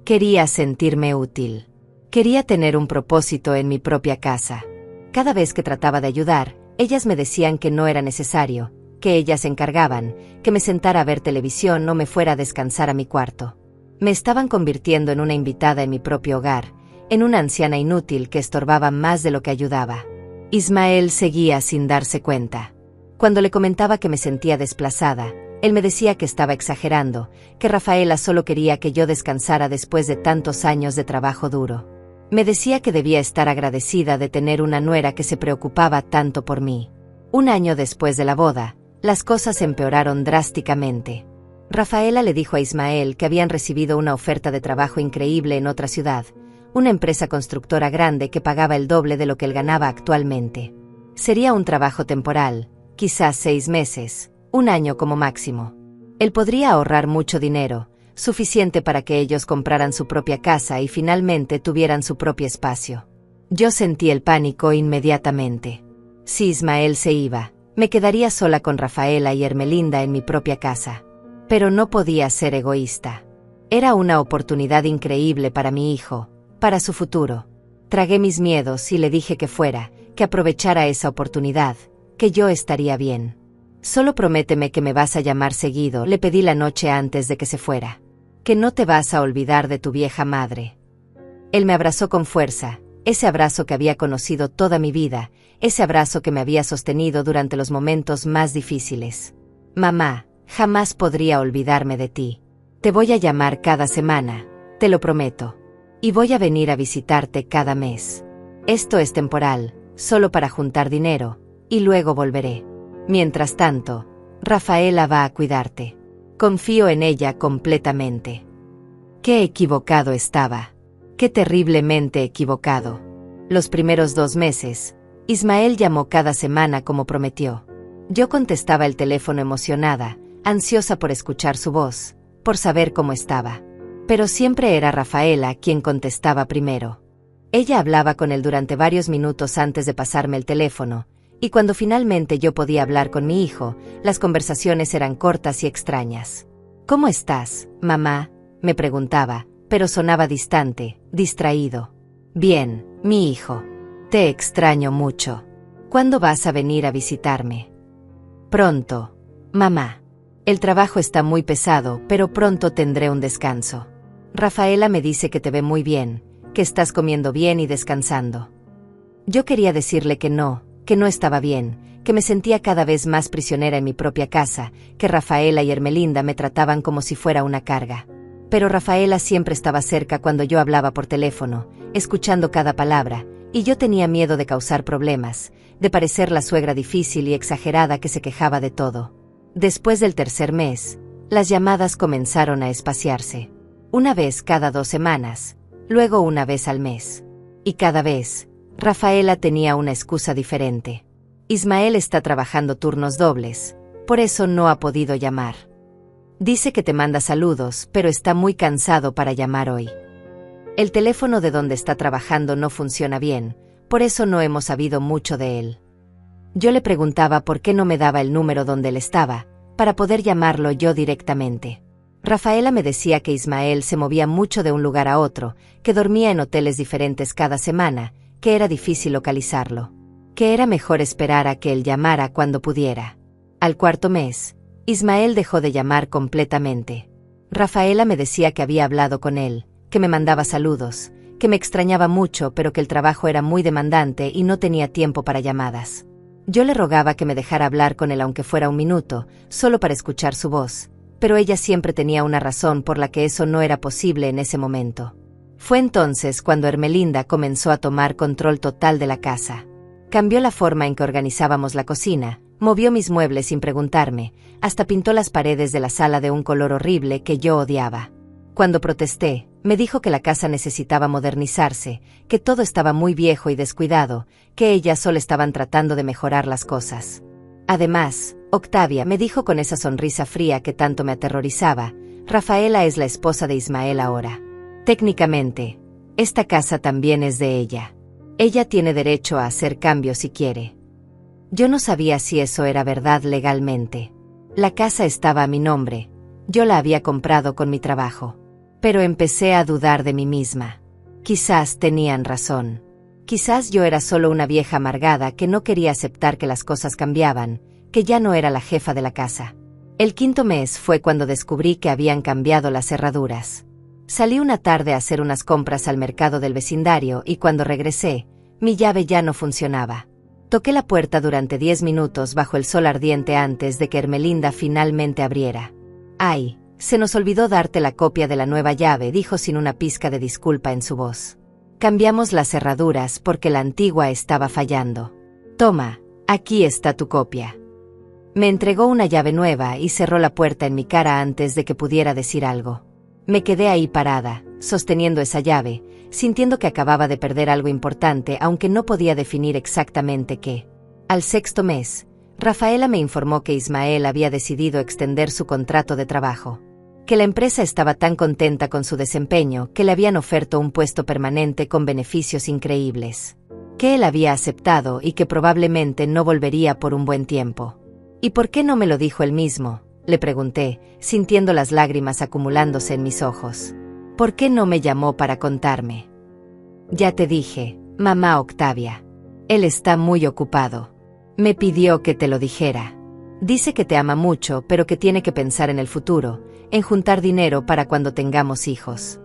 Quería sentirme útil. Quería tener un propósito en mi propia casa. Cada vez que trataba de ayudar, ellas me decían que no era necesario, que ellas se encargaban, que me sentara a ver televisión o me fuera a descansar a mi cuarto. Me estaban convirtiendo en una invitada en mi propio hogar, en una anciana inútil que estorbaba más de lo que ayudaba. Ismael seguía sin darse cuenta. Cuando le comentaba que me sentía desplazada, él me decía que estaba exagerando, que Rafaela solo quería que yo descansara después de tantos años de trabajo duro. Me decía que debía estar agradecida de tener una nuera que se preocupaba tanto por mí. Un año después de la boda, las cosas empeoraron drásticamente. Rafaela le dijo a Ismael que habían recibido una oferta de trabajo increíble en otra ciudad, una empresa constructora grande que pagaba el doble de lo que él ganaba actualmente. Sería un trabajo temporal, quizás 6 meses, 1 año como máximo. Él podría ahorrar mucho dinero, suficiente para que ellos compraran su propia casa y finalmente tuvieran su propio espacio. Yo sentí el pánico inmediatamente. Si Ismael se iba, me quedaría sola con Rafaela y Ermelinda en mi propia casa. Pero no podía ser egoísta. Era una oportunidad increíble para mi hijo, para su futuro. Tragué mis miedos y le dije que fuera, que aprovechara esa oportunidad, que yo estaría bien. Solo prométeme que me vas a llamar seguido, le pedí la noche antes de que se fuera. Que no te vas a olvidar de tu vieja madre. Él me abrazó con fuerza, ese abrazo que había conocido toda mi vida, ese abrazo que me había sostenido durante los momentos más difíciles. Mamá, jamás podría olvidarme de ti. Te voy a llamar cada semana, te lo prometo. Y voy a venir a visitarte cada mes. Esto es temporal, solo para juntar dinero, y luego volveré. Mientras tanto, Rafaela va a cuidarte. Confío en ella completamente. Qué equivocado estaba. Qué terriblemente equivocado. Los primeros 2 meses, Ismael llamó cada semana como prometió. Yo contestaba el teléfono emocionada, ansiosa por escuchar su voz, por saber cómo estaba. Pero siempre era Rafaela quien contestaba primero. Ella hablaba con él durante varios minutos antes de pasarme el teléfono, y cuando finalmente yo podía hablar con mi hijo, las conversaciones eran cortas y extrañas. ¿Cómo estás, mamá?, me preguntaba, pero sonaba distante, distraído. Bien, mi hijo. Te extraño mucho. ¿Cuándo vas a venir a visitarme? Pronto, mamá. El trabajo está muy pesado, pero pronto tendré un descanso. Rafaela me dice que te ve muy bien, que estás comiendo bien y descansando. Yo quería decirle que no estaba bien, que me sentía cada vez más prisionera en mi propia casa, que Rafaela y Ermelinda me trataban como si fuera una carga. Pero Rafaela siempre estaba cerca cuando yo hablaba por teléfono, escuchando cada palabra, y yo tenía miedo de causar problemas, de parecer la suegra difícil y exagerada que se quejaba de todo. Después del 3er mes, las llamadas comenzaron a espaciarse. Una vez cada 2 semanas, luego una vez al mes. Y cada vez, Rafaela tenía una excusa diferente. Ismael está trabajando turnos dobles, por eso no ha podido llamar. Dice que te manda saludos, pero está muy cansado para llamar hoy. El teléfono de donde está trabajando no funciona bien, por eso no hemos sabido mucho de él. Yo le preguntaba por qué no me daba el número donde él estaba, para poder llamarlo yo directamente. Rafaela me decía que Ismael se movía mucho de un lugar a otro, que dormía en hoteles diferentes cada semana, que era difícil localizarlo, que era mejor esperar a que él llamara cuando pudiera. Al cuarto mes, Ismael dejó de llamar completamente. Rafaela me decía que había hablado con él, que me mandaba saludos, que me extrañaba mucho pero que el trabajo era muy demandante y no tenía tiempo para llamadas. Yo le rogaba que me dejara hablar con él aunque fuera un minuto, solo para escuchar su voz, pero ella siempre tenía una razón por la que eso no era posible en ese momento. Fue entonces cuando Ermelinda comenzó a tomar control total de la casa. Cambió la forma en que organizábamos la cocina, movió mis muebles sin preguntarme, hasta pintó las paredes de la sala de un color horrible que yo odiaba. Cuando protesté, me dijo que la casa necesitaba modernizarse, que todo estaba muy viejo y descuidado, que ellas solo estaban tratando de mejorar las cosas. Además, Octavia me dijo con esa sonrisa fría que tanto me aterrorizaba, Rafaela es la esposa de Ismael ahora. Técnicamente, esta casa también es de ella. Ella tiene derecho a hacer cambios si quiere. Yo no sabía si eso era verdad legalmente. La casa estaba a mi nombre. Yo la había comprado con mi trabajo. Pero empecé a dudar de mí misma. Quizás tenían razón. Quizás yo era solo una vieja amargada que no quería aceptar que las cosas cambiaban, que ya no era la jefa de la casa. El quinto mes fue cuando descubrí que habían cambiado las cerraduras. Salí una tarde a hacer unas compras al mercado del vecindario y cuando regresé, mi llave ya no funcionaba. Toqué la puerta durante 10 minutos bajo el sol ardiente antes de que Ermelinda finalmente abriera. «Ay, se nos olvidó darte la copia de la nueva llave», dijo sin una pizca de disculpa en su voz. «Cambiamos las cerraduras porque la antigua estaba fallando. Toma, aquí está tu copia». Me entregó una llave nueva y cerró la puerta en mi cara antes de que pudiera decir algo. Me quedé ahí parada, sosteniendo esa llave, sintiendo que acababa de perder algo importante aunque no podía definir exactamente qué. Al sexto mes, Rafaela me informó que Ismael había decidido extender su contrato de trabajo, que la empresa estaba tan contenta con su desempeño que le habían ofertado un puesto permanente con beneficios increíbles, que él había aceptado y que probablemente no volvería por un buen tiempo. ¿Y por qué no me lo dijo él mismo?, le pregunté, sintiendo las lágrimas acumulándose en mis ojos. ¿Por qué no me llamó para contarme? Ya te dije, mamá Octavia. Él está muy ocupado. Me pidió que te lo dijera. Dice que te ama mucho, pero que tiene que pensar en el futuro, en juntar dinero para cuando tengamos hijos.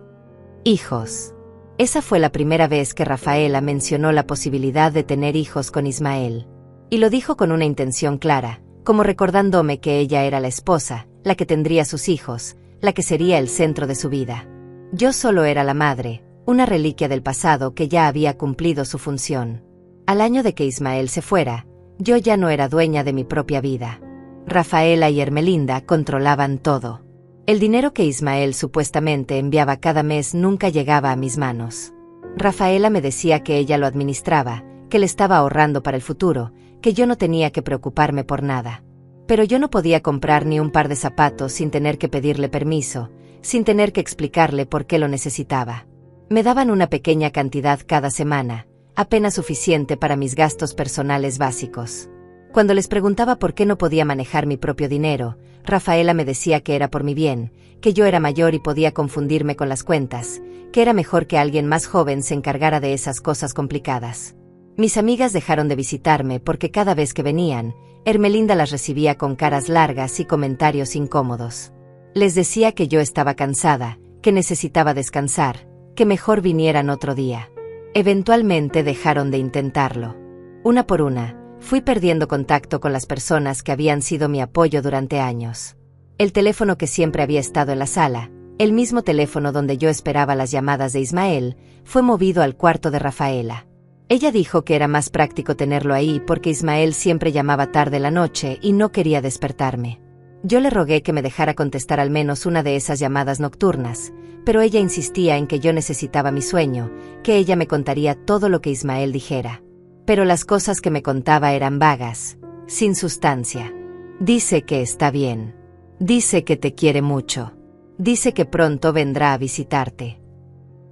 Hijos. Esa fue la primera vez que Rafaela mencionó la posibilidad de tener hijos con Ismael. Y lo dijo con una intención clara, como recordándome que ella era la esposa, la que tendría sus hijos, la que sería el centro de su vida. Yo solo era la madre, una reliquia del pasado que ya había cumplido su función. Al año de que Ismael se fuera, yo ya no era dueña de mi propia vida. Rafaela y Ermelinda controlaban todo. El dinero que Ismael supuestamente enviaba cada mes nunca llegaba a mis manos. Rafaela me decía que ella lo administraba, que le estaba ahorrando para el futuro, que yo no tenía que preocuparme por nada. Pero yo no podía comprar ni un par de zapatos sin tener que pedirle permiso, sin tener que explicarle por qué lo necesitaba. Me daban una pequeña cantidad cada semana, apenas suficiente para mis gastos personales básicos. Cuando les preguntaba por qué no podía manejar mi propio dinero, Rafaela me decía que era por mi bien, que yo era mayor y podía confundirme con las cuentas, que era mejor que alguien más joven se encargara de esas cosas complicadas. Mis amigas dejaron de visitarme porque cada vez que venían, Ermelinda las recibía con caras largas y comentarios incómodos. Les decía que yo estaba cansada, que necesitaba descansar, que mejor vinieran otro día. Eventualmente dejaron de intentarlo. Una por una, fui perdiendo contacto con las personas que habían sido mi apoyo durante años. El teléfono que siempre había estado en la sala, el mismo teléfono donde yo esperaba las llamadas de Ismael, fue movido al cuarto de Rafaela. Ella dijo que era más práctico tenerlo ahí porque Ismael siempre llamaba tarde la noche y no quería despertarme. Yo le rogué que me dejara contestar al menos una de esas llamadas nocturnas, pero ella insistía en que yo necesitaba mi sueño, que ella me contaría todo lo que Ismael dijera. Pero las cosas que me contaba eran vagas, sin sustancia. Dice que está bien. Dice que te quiere mucho. Dice que pronto vendrá a visitarte.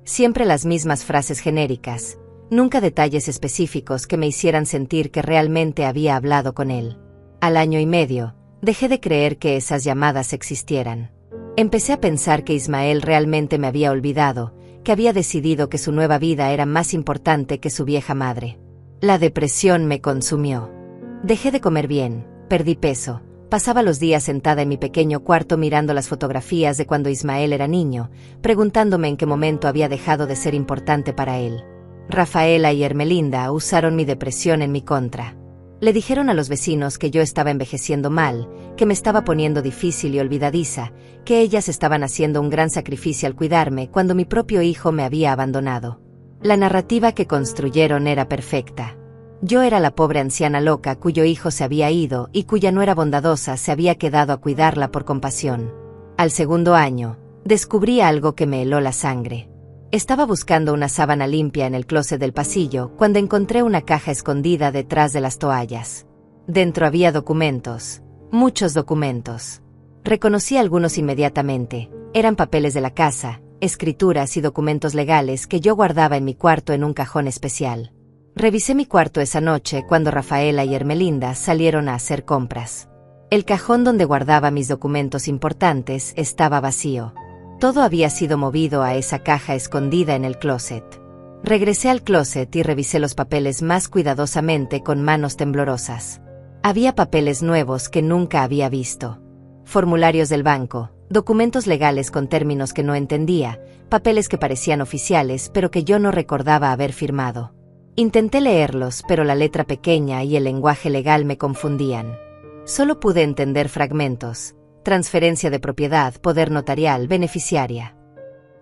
Siempre las mismas frases genéricas, nunca detalles específicos que me hicieran sentir que realmente había hablado con él. Al año y medio, dejé de creer que esas llamadas existieran. Empecé a pensar que Ismael realmente me había olvidado, que había decidido que su nueva vida era más importante que su vieja madre. La depresión me consumió. Dejé de comer bien, perdí peso, pasaba los días sentada en mi pequeño cuarto mirando las fotografías de cuando Ismael era niño, preguntándome en qué momento había dejado de ser importante para él. Rafaela y Ermelinda usaron mi depresión en mi contra. Le dijeron a los vecinos que yo estaba envejeciendo mal, que me estaba poniendo difícil y olvidadiza, que ellas estaban haciendo un gran sacrificio al cuidarme cuando mi propio hijo me había abandonado. La narrativa que construyeron era perfecta. Yo era la pobre anciana loca cuyo hijo se había ido y cuya nuera bondadosa se había quedado a cuidarla por compasión. Al segundo año, descubrí algo que me heló la sangre. Estaba buscando una sábana limpia en el closet del pasillo cuando encontré una caja escondida detrás de las toallas. Dentro había documentos, muchos documentos. Reconocí algunos inmediatamente. Eran papeles de la casa, escrituras y documentos legales que yo guardaba en mi cuarto en un cajón especial. Revisé mi cuarto esa noche cuando Rafaela y Ermelinda salieron a hacer compras. El cajón donde guardaba mis documentos importantes estaba vacío. Todo había sido movido a esa caja escondida en el closet. Regresé al closet y revisé los papeles más cuidadosamente con manos temblorosas. Había papeles nuevos que nunca había visto. Formularios del banco, documentos legales con términos que no entendía, papeles que parecían oficiales pero que yo no recordaba haber firmado. Intenté leerlos, pero la letra pequeña y el lenguaje legal me confundían. Solo pude entender fragmentos. Transferencia de propiedad, poder notarial, beneficiaria.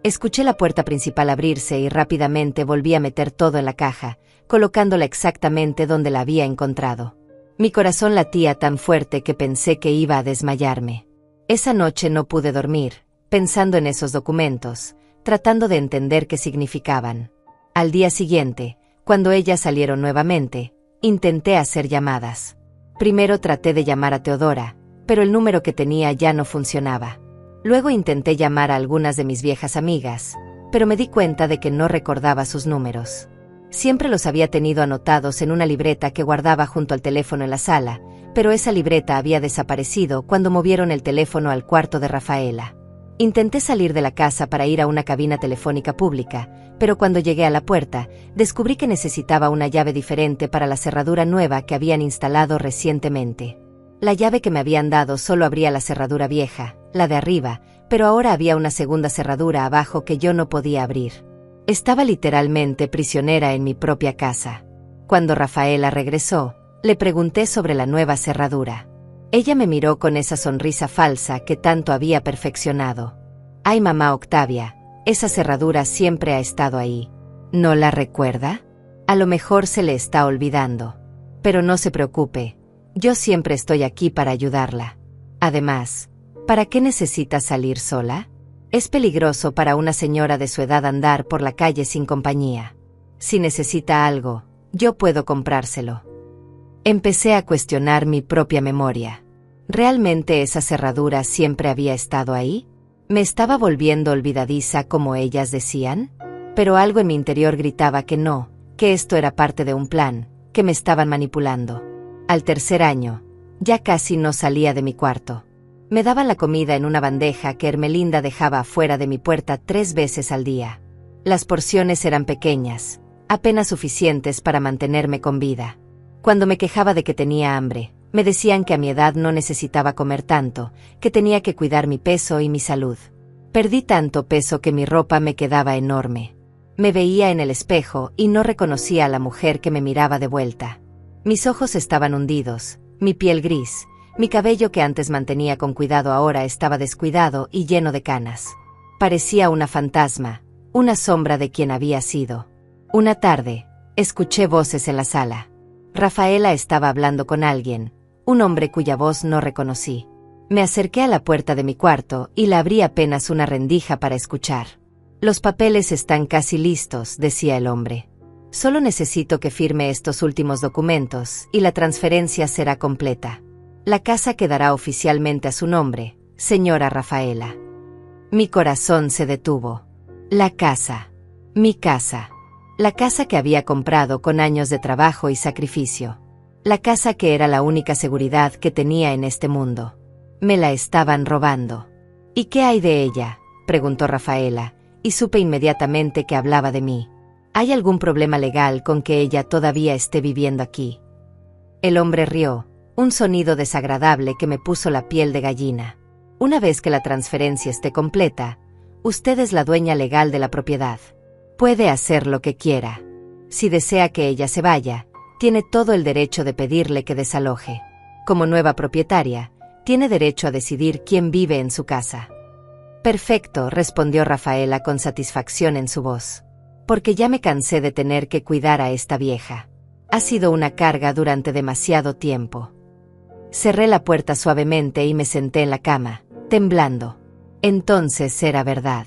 Escuché la puerta principal abrirse y rápidamente volví a meter todo en la caja, colocándola exactamente donde la había encontrado. Mi corazón latía tan fuerte que pensé que iba a desmayarme. Esa noche no pude dormir, pensando en esos documentos, tratando de entender qué significaban. Al día siguiente, cuando ellas salieron nuevamente, intenté hacer llamadas. Primero traté de llamar a Teodora, pero el número que tenía ya no funcionaba. Luego intenté llamar a algunas de mis viejas amigas, pero me di cuenta de que no recordaba sus números. Siempre los había tenido anotados en una libreta que guardaba junto al teléfono en la sala, pero esa libreta había desaparecido cuando movieron el teléfono al cuarto de Rafaela. Intenté salir de la casa para ir a una cabina telefónica pública, pero cuando llegué a la puerta, descubrí que necesitaba una llave diferente para la cerradura nueva que habían instalado recientemente. La llave que me habían dado solo abría la cerradura vieja, la de arriba, pero ahora había una segunda cerradura abajo que yo no podía abrir. Estaba literalmente prisionera en mi propia casa. Cuando Rafaela regresó, le pregunté sobre la nueva cerradura. Ella me miró con esa sonrisa falsa que tanto había perfeccionado. «Ay, mamá Octavia, esa cerradura siempre ha estado ahí. ¿No la recuerda? A lo mejor se le está olvidando. Pero no se preocupe. Yo siempre estoy aquí para ayudarla. Además, ¿para qué necesita salir sola? Es peligroso para una señora de su edad andar por la calle sin compañía. Si necesita algo, yo puedo comprárselo». Empecé a cuestionar mi propia memoria. ¿Realmente esa cerradura siempre había estado ahí? ¿Me estaba volviendo olvidadiza como ellas decían? Pero algo en mi interior gritaba que no, que esto era parte de un plan, que me estaban manipulando. Al tercer año, ya casi no salía de mi cuarto. Me daban la comida en una bandeja que Ermelinda dejaba afuera de mi puerta 3 veces al día. Las porciones eran pequeñas, apenas suficientes para mantenerme con vida. Cuando me quejaba de que tenía hambre, me decían que a mi edad no necesitaba comer tanto, que tenía que cuidar mi peso y mi salud. Perdí tanto peso que mi ropa me quedaba enorme. Me veía en el espejo y no reconocía a la mujer que me miraba de vuelta. Mis ojos estaban hundidos, mi piel gris, mi cabello que antes mantenía con cuidado ahora estaba descuidado y lleno de canas. Parecía una fantasma, una sombra de quien había sido. Una tarde, escuché voces en la sala. Rafaela estaba hablando con alguien, un hombre cuya voz no reconocí. Me acerqué a la puerta de mi cuarto y la abrí apenas una rendija para escuchar. «Los papeles están casi listos», decía el hombre. «Solo necesito que firme estos últimos documentos y la transferencia será completa. La casa quedará oficialmente a su nombre, señora Rafaela». Mi corazón se detuvo. La casa. Mi casa. La casa que había comprado con años de trabajo y sacrificio. La casa que era la única seguridad que tenía en este mundo. Me la estaban robando. ¿Y qué hay de ella?, preguntó Rafaela, y supe inmediatamente que hablaba de mí. ¿Hay algún problema legal con que ella todavía esté viviendo aquí? El hombre rió, un sonido desagradable que me puso la piel de gallina. Una vez que la transferencia esté completa, usted es la dueña legal de la propiedad. Puede hacer lo que quiera. Si desea que ella se vaya, tiene todo el derecho de pedirle que desaloje. Como nueva propietaria, tiene derecho a decidir quién vive en su casa. Perfecto, respondió Rafaela con satisfacción en su voz. Porque ya me cansé de tener que cuidar a esta vieja. Ha sido una carga durante demasiado tiempo. Cerré la puerta suavemente y me senté en la cama, temblando. Entonces era verdad.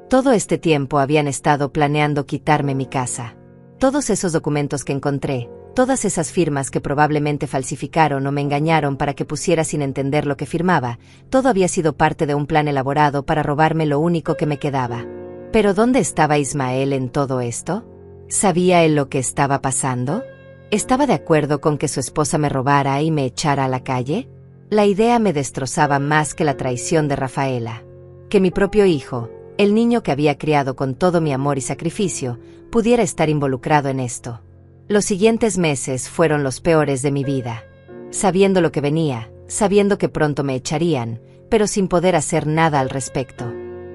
Todo este tiempo habían estado planeando quitarme mi casa. Todos esos documentos que encontré, todas esas firmas que probablemente falsificaron o me engañaron para que pusiera sin entender lo que firmaba, todo había sido parte de un plan elaborado para robarme lo único que me quedaba. ¿Pero dónde estaba Ismael en todo esto? ¿Sabía él lo que estaba pasando? ¿Estaba de acuerdo con que su esposa me robara y me echara a la calle? La idea me destrozaba más que la traición de Rafaela. Que mi propio hijo, el niño que había criado con todo mi amor y sacrificio, pudiera estar involucrado en esto. Los siguientes meses fueron los peores de mi vida. Sabiendo lo que venía, sabiendo que pronto me echarían, pero sin poder hacer nada al respecto.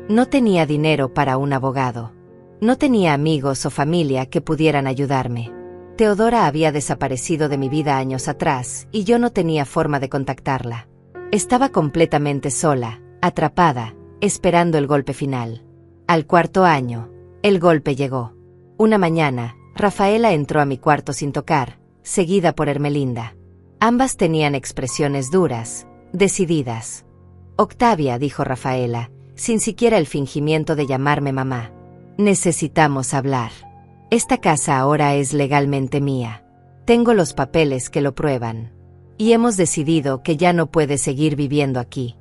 No tenía dinero para un abogado. No tenía amigos o familia que pudieran ayudarme. Teodora había desaparecido de mi vida años atrás y yo no tenía forma de contactarla. Estaba completamente sola, atrapada, esperando el golpe final. Al 4.º año, el golpe llegó. Una mañana, Rafaela entró a mi cuarto sin tocar, seguida por Ermelinda. Ambas tenían expresiones duras, decididas. «Octavia», dijo Rafaela, sin siquiera el fingimiento de llamarme mamá. «Necesitamos hablar. Esta casa ahora es legalmente mía. Tengo los papeles que lo prueban. Y hemos decidido que ya no puede seguir viviendo aquí».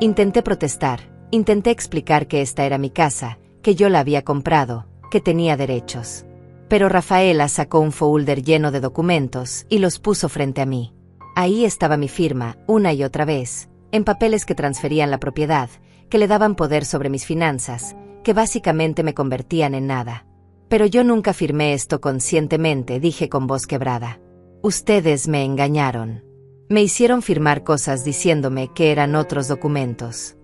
Intenté protestar, intenté explicar que esta era mi casa, que yo la había comprado, que tenía derechos. Pero Rafaela sacó un folder lleno de documentos y los puso frente a mí. Ahí estaba mi firma, una y otra vez, en papeles que transferían la propiedad, que le daban poder sobre mis finanzas, que básicamente me convertían en nada. Pero yo nunca firmé esto conscientemente, dije con voz quebrada. Ustedes me engañaron. Me hicieron firmar cosas diciéndome que eran otros documentos.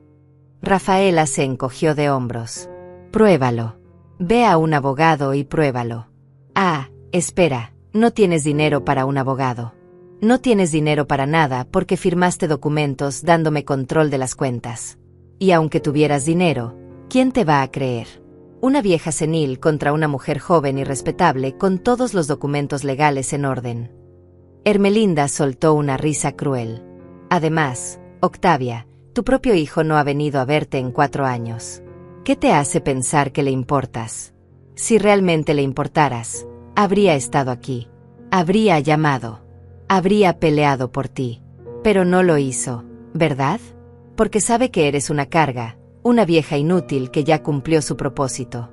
Rafaela se encogió de hombros. Pruébalo. Ve a un abogado y pruébalo. Ah, espera, no tienes dinero para un abogado. No tienes dinero para nada porque firmaste documentos dándome control de las cuentas. Y aunque tuvieras dinero, ¿quién te va a creer? Una vieja senil contra una mujer joven y respetable con todos los documentos legales en orden. Ermelinda soltó una risa cruel. Además, Octavia, tu propio hijo no ha venido a verte en 4 años. ¿Qué te hace pensar que le importas? Si realmente le importaras, habría estado aquí. Habría llamado. Habría peleado por ti. Pero no lo hizo, ¿verdad? Porque sabe que eres una carga, una vieja inútil que ya cumplió su propósito.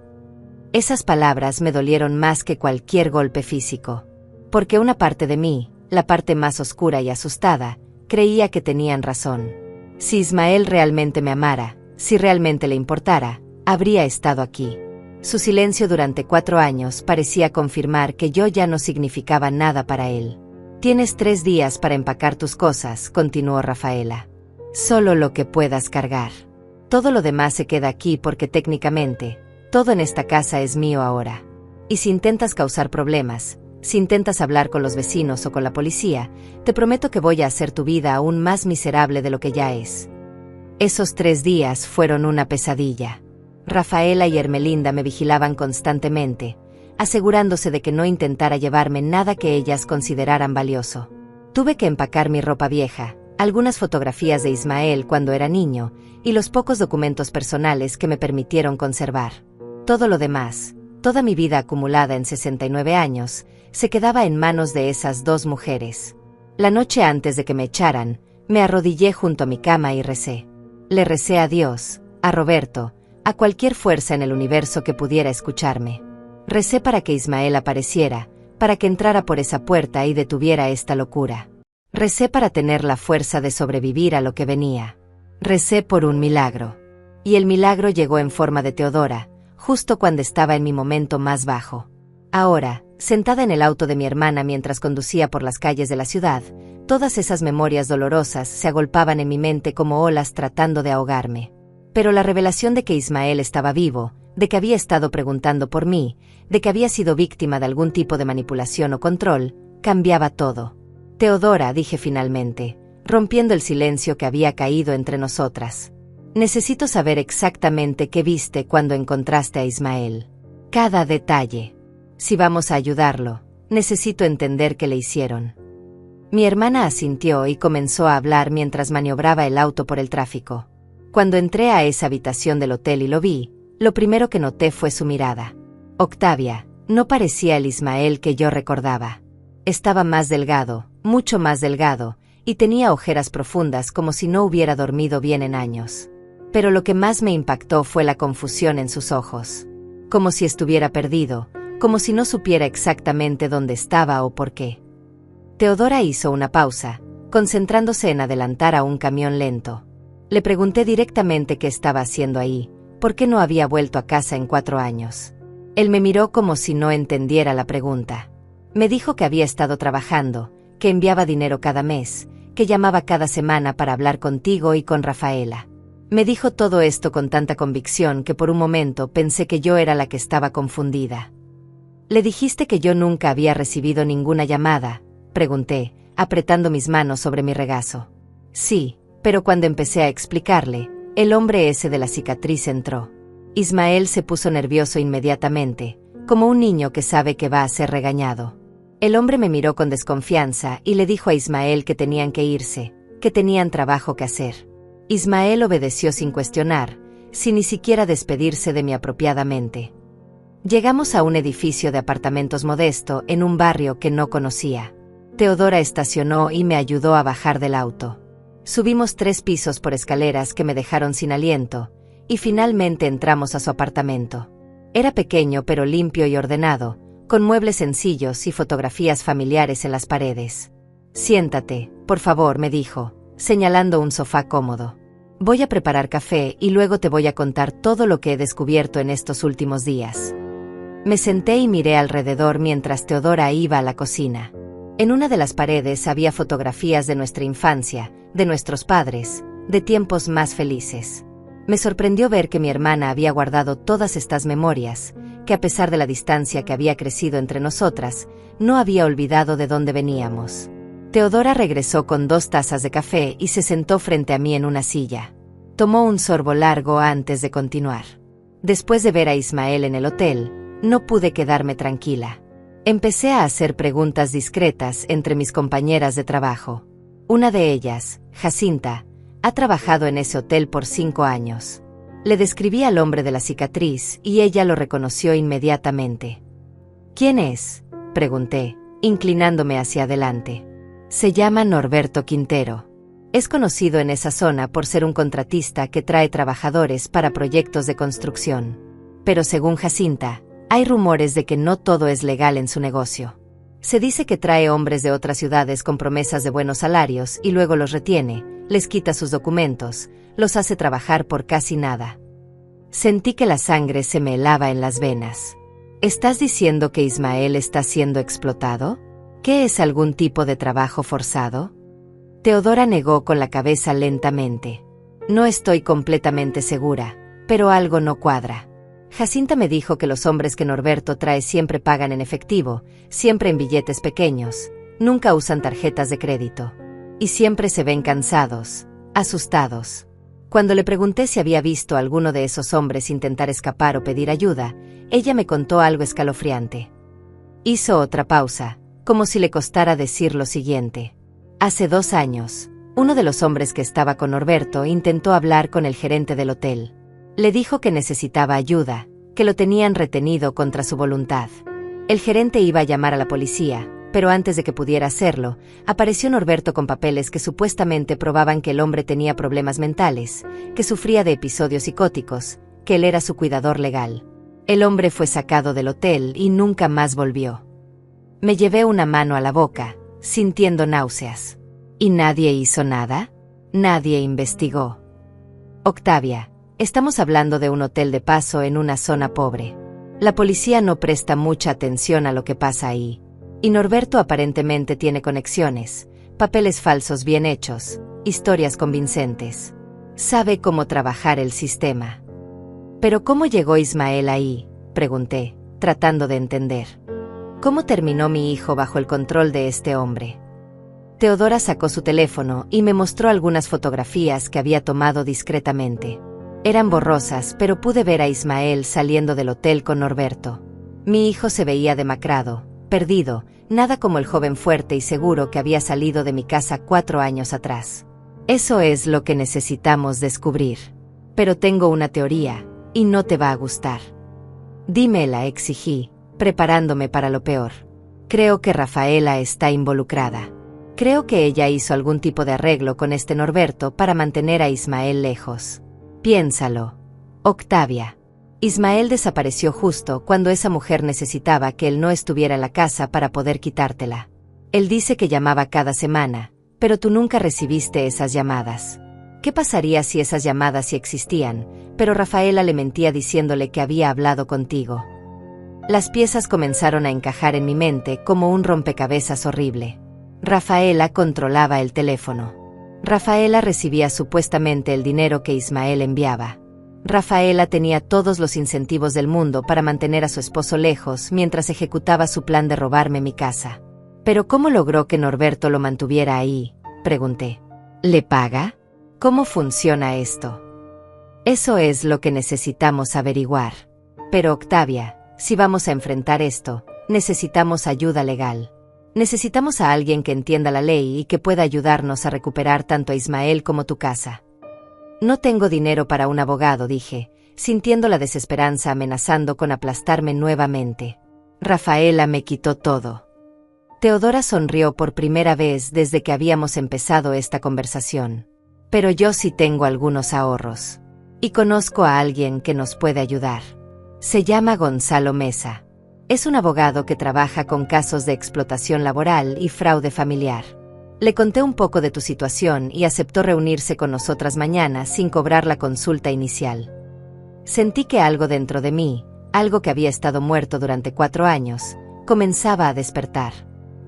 Esas palabras me dolieron más que cualquier golpe físico. Porque una parte de mí, la parte más oscura y asustada, creía que tenían razón. Si Ismael realmente me amara, si realmente le importara, habría estado aquí. Su silencio durante 4 años parecía confirmar que yo ya no significaba nada para él. Tienes 3 días para empacar tus cosas, continuó Rafaela. Solo lo que puedas cargar. Todo lo demás se queda aquí porque técnicamente, todo en esta casa es mío ahora. Y si intentas causar problemas, si intentas hablar con los vecinos o con la policía, te prometo que voy a hacer tu vida aún más miserable de lo que ya es. Esos 3 días fueron una pesadilla. Rafaela y Ermelinda me vigilaban constantemente, asegurándose de que no intentara llevarme nada que ellas consideraran valioso. Tuve que empacar mi ropa vieja, algunas fotografías de Ismael cuando era niño, y los pocos documentos personales que me permitieron conservar. Todo lo demás, toda mi vida acumulada en 69 años, se quedaba en manos de esas 2 mujeres. La noche antes de que me echaran, me arrodillé junto a mi cama y recé. Le recé a Dios, a Roberto, a cualquier fuerza en el universo que pudiera escucharme. Recé para que Ismael apareciera, para que entrara por esa puerta y detuviera esta locura. Recé para tener la fuerza de sobrevivir a lo que venía. Recé por un milagro. Y el milagro llegó en forma de Teodora, justo cuando estaba en mi momento más bajo. Ahora, sentada en el auto de mi hermana mientras conducía por las calles de la ciudad, todas esas memorias dolorosas se agolpaban en mi mente como olas tratando de ahogarme. Pero la revelación de que Ismael estaba vivo, de que había estado preguntando por mí, de que había sido víctima de algún tipo de manipulación o control, cambiaba todo. Teodora, dije finalmente, rompiendo el silencio que había caído entre nosotras. Necesito saber exactamente qué viste cuando encontraste a Ismael. Cada detalle. Si vamos a ayudarlo, necesito entender qué le hicieron. Mi hermana asintió y comenzó a hablar mientras maniobraba el auto por el tráfico. Cuando entré a esa habitación del hotel y lo vi, lo primero que noté fue su mirada. Octavia, no parecía el Ismael que yo recordaba. Estaba más delgado, mucho más delgado, y tenía ojeras profundas como si no hubiera dormido bien en años. Pero lo que más me impactó fue la confusión en sus ojos. Como si estuviera perdido, como si no supiera exactamente dónde estaba o por qué. Teodora hizo una pausa, concentrándose en adelantar a un camión lento. Le pregunté directamente qué estaba haciendo ahí, por qué no había vuelto a casa en 4 años. Él me miró como si no entendiera la pregunta. Me dijo que había estado trabajando, que enviaba dinero cada mes, que llamaba cada semana para hablar contigo y con Rafaela. Me dijo todo esto con tanta convicción que por un momento pensé que yo era la que estaba confundida. ¿Le dijiste que yo nunca había recibido ninguna llamada?, pregunté, apretando mis manos sobre mi regazo. Sí, pero cuando empecé a explicarle, el hombre ese de la cicatriz entró. Ismael se puso nervioso inmediatamente, como un niño que sabe que va a ser regañado. El hombre me miró con desconfianza y le dijo a Ismael que tenían que irse, que tenían trabajo que hacer. Ismael obedeció sin cuestionar, sin ni siquiera despedirse de mí apropiadamente. Llegamos a un edificio de apartamentos modesto en un barrio que no conocía. Teodora estacionó y me ayudó a bajar del auto. Subimos 3 pisos por escaleras que me dejaron sin aliento, y finalmente entramos a su apartamento. Era pequeño pero limpio y ordenado, con muebles sencillos y fotografías familiares en las paredes. Siéntate, por favor, me dijo, señalando un sofá cómodo. Voy a preparar café y luego te voy a contar todo lo que he descubierto en estos últimos días. Me senté y miré alrededor mientras Teodora iba a la cocina. En una de las paredes había fotografías de nuestra infancia, de nuestros padres, de tiempos más felices. Me sorprendió ver que mi hermana había guardado todas estas memorias, que a pesar de la distancia que había crecido entre nosotras, no había olvidado de dónde veníamos. Teodora regresó con 2 tazas de café y se sentó frente a mí en una silla. Tomó un sorbo largo antes de continuar. Después de ver a Ismael en el hotel, no pude quedarme tranquila. Empecé a hacer preguntas discretas entre mis compañeras de trabajo. Una de ellas, Jacinta, ha trabajado en ese hotel por 5 años. Le describí al hombre de la cicatriz y ella lo reconoció inmediatamente. ¿Quién es?, pregunté, inclinándome hacia adelante. Se llama Norberto Quintero. Es conocido en esa zona por ser un contratista que trae trabajadores para proyectos de construcción. Pero según Jacinta, hay rumores de que no todo es legal en su negocio. Se dice que trae hombres de otras ciudades con promesas de buenos salarios y luego los retiene, les quita sus documentos, los hace trabajar por casi nada. Sentí que la sangre se me helaba en las venas. ¿Estás diciendo que Ismael está siendo explotado? ¿Qué es algún tipo de trabajo forzado? Teodora negó con la cabeza lentamente. No estoy completamente segura, pero algo no cuadra. Jacinta me dijo que los hombres que Norberto trae siempre pagan en efectivo, siempre en billetes pequeños, nunca usan tarjetas de crédito. Y siempre se ven cansados, asustados. Cuando le pregunté si había visto a alguno de esos hombres intentar escapar o pedir ayuda, ella me contó algo escalofriante. Hizo otra pausa, como si le costara decir lo siguiente. Hace 2 años, uno de los hombres que estaba con Norberto intentó hablar con el gerente del hotel. Le dijo que necesitaba ayuda, que lo tenían retenido contra su voluntad. El gerente iba a llamar a la policía, pero antes de que pudiera hacerlo, apareció Norberto con papeles que supuestamente probaban que el hombre tenía problemas mentales, que sufría de episodios psicóticos, que él era su cuidador legal. El hombre fue sacado del hotel y nunca más volvió. Me llevé una mano a la boca, sintiendo náuseas. ¿Y nadie hizo nada? ¿Nadie investigó? Octavia, estamos hablando de un hotel de paso en una zona pobre. La policía no presta mucha atención a lo que pasa ahí. Y Norberto aparentemente tiene conexiones, papeles falsos bien hechos, historias convincentes. Sabe cómo trabajar el sistema. ¿Pero cómo llegó Ismael ahí?, pregunté, tratando de entender. ¿Cómo terminó mi hijo bajo el control de este hombre? Teodora sacó su teléfono y me mostró algunas fotografías que había tomado discretamente. Eran borrosas, pero pude ver a Ismael saliendo del hotel con Norberto. Mi hijo se veía demacrado, perdido, nada como el joven fuerte y seguro que había salido de mi casa 4 años atrás. Eso es lo que necesitamos descubrir. Pero tengo una teoría, y no te va a gustar. Dímela, exigí, preparándome para lo peor. Creo que Rafaela está involucrada. Creo que ella hizo algún tipo de arreglo con este Norberto para mantener a Ismael lejos. Piénsalo, Octavia. Ismael desapareció justo cuando esa mujer necesitaba que él no estuviera en la casa para poder quitártela. Él dice que llamaba cada semana, pero tú nunca recibiste esas llamadas. ¿Qué pasaría si esas llamadas sí existían, pero Rafaela le mentía diciéndole que había hablado contigo? Las piezas comenzaron a encajar en mi mente como un rompecabezas horrible. Rafaela controlaba el teléfono. Rafaela recibía supuestamente el dinero que Ismael enviaba. Rafaela tenía todos los incentivos del mundo para mantener a su esposo lejos mientras ejecutaba su plan de robarme mi casa. ¿Pero cómo logró que Norberto lo mantuviera ahí?, pregunté. ¿Le paga? ¿Cómo funciona esto? Eso es lo que necesitamos averiguar. Pero Octavia, si vamos a enfrentar esto, necesitamos ayuda legal. Necesitamos a alguien que entienda la ley y que pueda ayudarnos a recuperar tanto a Ismael como tu casa. No tengo dinero para un abogado, dije, sintiendo la desesperanza amenazando con aplastarme nuevamente. Rafaela me quitó todo. Teodora sonrió por primera vez desde que habíamos empezado esta conversación. Pero yo sí tengo algunos ahorros. Y conozco a alguien que nos puede ayudar. Se llama Gonzalo Mesa. Es un abogado que trabaja con casos de explotación laboral y fraude familiar. Le conté un poco de tu situación y aceptó reunirse con nosotras mañana sin cobrar la consulta inicial. Sentí que algo dentro de mí, algo que había estado muerto durante 4 años, comenzaba a despertar.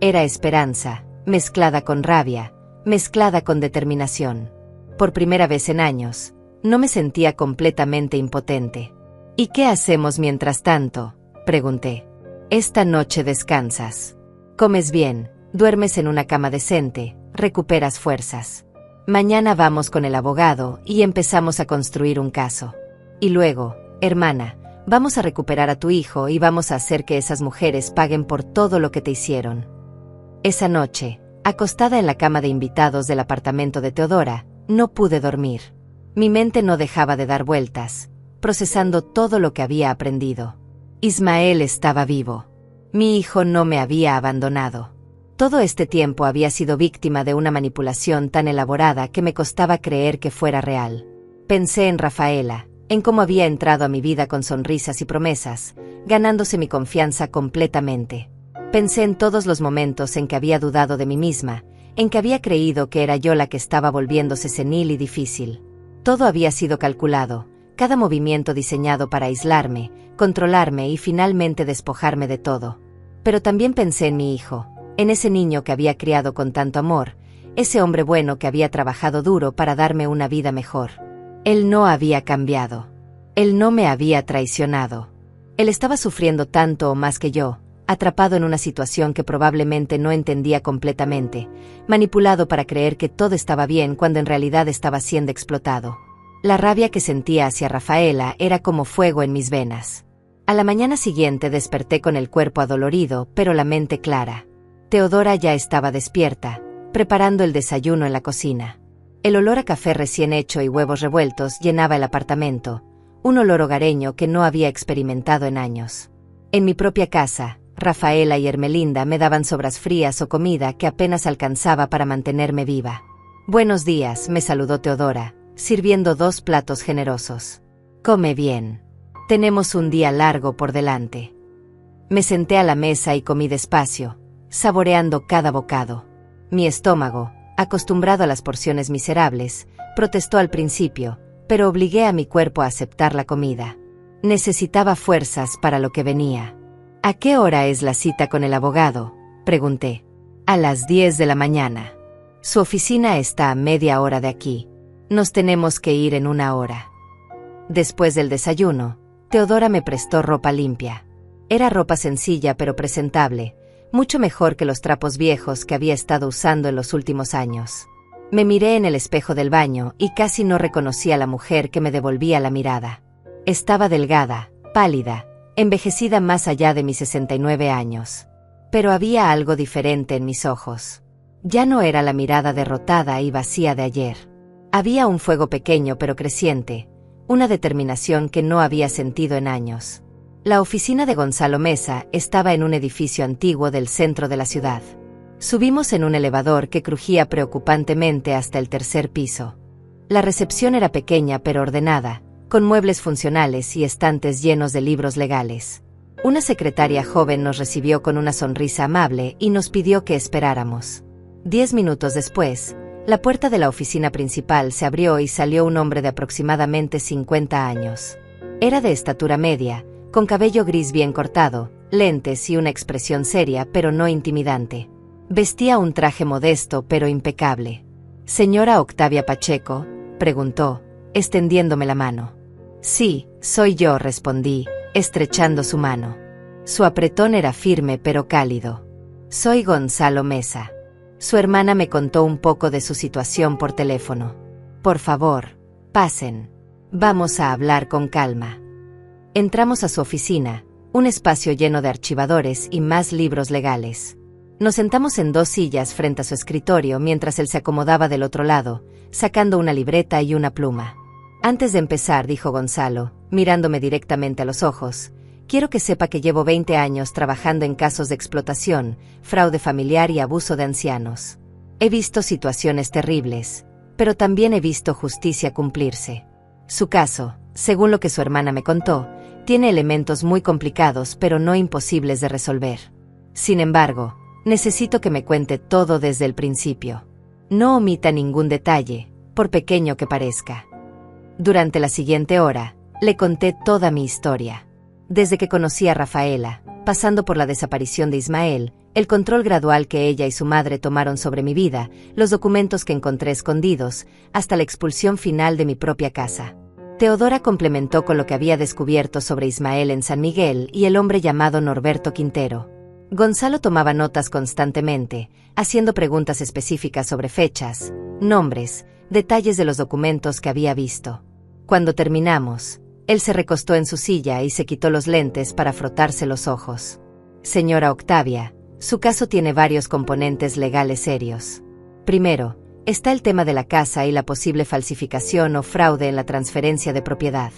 Era esperanza, mezclada con rabia, mezclada con determinación. Por primera vez en años, no me sentía completamente impotente. ¿Y qué hacemos mientras tanto?, pregunté. Esta noche descansas. Comes bien, duermes en una cama decente, recuperas fuerzas. Mañana vamos con el abogado y empezamos a construir un caso. Y luego, hermana, vamos a recuperar a tu hijo y vamos a hacer que esas mujeres paguen por todo lo que te hicieron. Esa noche, acostada en la cama de invitados del apartamento de Teodora, no pude dormir. Mi mente no dejaba de dar vueltas, procesando todo lo que había aprendido. Ismael estaba vivo. Mi hijo no me había abandonado. Todo este tiempo había sido víctima de una manipulación tan elaborada que me costaba creer que fuera real. Pensé en Rafaela, en cómo había entrado a mi vida con sonrisas y promesas, ganándose mi confianza completamente. Pensé en todos los momentos en que había dudado de mí misma, en que había creído que era yo la que estaba volviéndose senil y difícil. Todo había sido calculado, cada movimiento diseñado para aislarme, controlarme y finalmente despojarme de todo. Pero también pensé en mi hijo, en ese niño que había criado con tanto amor, ese hombre bueno que había trabajado duro para darme una vida mejor. Él no había cambiado. Él no me había traicionado. Él estaba sufriendo tanto o más que yo, atrapado en una situación que probablemente no entendía completamente, manipulado para creer que todo estaba bien cuando en realidad estaba siendo explotado. La rabia que sentía hacia Rafaela era como fuego en mis venas. A la mañana siguiente desperté con el cuerpo adolorido, pero la mente clara. Teodora ya estaba despierta, preparando el desayuno en la cocina. El olor a café recién hecho y huevos revueltos llenaba el apartamento, un olor hogareño que no había experimentado en años. En mi propia casa, Rafaela y Hermelinda me daban sobras frías o comida que apenas alcanzaba para mantenerme viva. «Buenos días», me saludó Teodora, sirviendo 2 platos generosos. «Come bien. Tenemos un día largo por delante». Me senté a la mesa y comí despacio, saboreando cada bocado. Mi estómago, acostumbrado a las porciones miserables, protestó al principio, pero obligué a mi cuerpo a aceptar la comida. Necesitaba fuerzas para lo que venía. ¿A qué hora es la cita con el abogado?, pregunté. A las 10 de la mañana. Su oficina está a media hora de aquí. Nos tenemos que ir en 1 hora. Después del desayuno, Teodora me prestó ropa limpia. Era ropa sencilla pero presentable, mucho mejor que los trapos viejos que había estado usando en los últimos años. Me miré en el espejo del baño y casi no reconocí a la mujer que me devolvía la mirada. Estaba delgada, pálida, envejecida más allá de mis 69 años. Pero había algo diferente en mis ojos. Ya no era la mirada derrotada y vacía de ayer. Había un fuego pequeño pero creciente, una determinación que no había sentido en años. La oficina de Gonzalo Mesa estaba en un edificio antiguo del centro de la ciudad. Subimos en un elevador que crujía preocupantemente hasta el 3er piso. La recepción era pequeña pero ordenada, con muebles funcionales y estantes llenos de libros legales. Una secretaria joven nos recibió con una sonrisa amable y nos pidió que esperáramos. 10 minutos después, la puerta de la oficina principal se abrió y salió un hombre de aproximadamente 50 años. Era de estatura media, con cabello gris bien cortado, lentes y una expresión seria pero no intimidante. Vestía un traje modesto pero impecable. «¿Señora Octavia Pacheco?», preguntó, extendiéndome la mano. «Sí, soy yo», respondí, estrechando su mano. Su apretón era firme pero cálido. «Soy Gonzalo Mesa». Su hermana me contó un poco de su situación por teléfono. «Por favor, pasen. Vamos a hablar con calma». Entramos a su oficina, un espacio lleno de archivadores y más libros legales. Nos sentamos en 2 sillas frente a su escritorio mientras él se acomodaba del otro lado, sacando una libreta y una pluma. «Antes de empezar», dijo Gonzalo, mirándome directamente a los ojos, «quiero que sepa que llevo 20 años trabajando en casos de explotación, fraude familiar y abuso de ancianos. He visto situaciones terribles, pero también he visto justicia cumplirse. Su caso, según lo que su hermana me contó, tiene elementos muy complicados pero no imposibles de resolver. Sin embargo, necesito que me cuente todo desde el principio. No omita ningún detalle, por pequeño que parezca». Durante la siguiente hora, le conté toda mi historia. Desde que conocí a Rafaela, pasando por la desaparición de Ismael, el control gradual que ella y su madre tomaron sobre mi vida, los documentos que encontré escondidos, hasta la expulsión final de mi propia casa. Teodora complementó con lo que había descubierto sobre Ismael en San Miguel y el hombre llamado Norberto Quintero. Gonzalo tomaba notas constantemente, haciendo preguntas específicas sobre fechas, nombres, detalles de los documentos que había visto. Cuando terminamos, él se recostó en su silla y se quitó los lentes para frotarse los ojos. «Señora Octavia, su caso tiene varios componentes legales serios. Primero, está el tema de la casa y la posible falsificación o fraude en la transferencia de propiedad.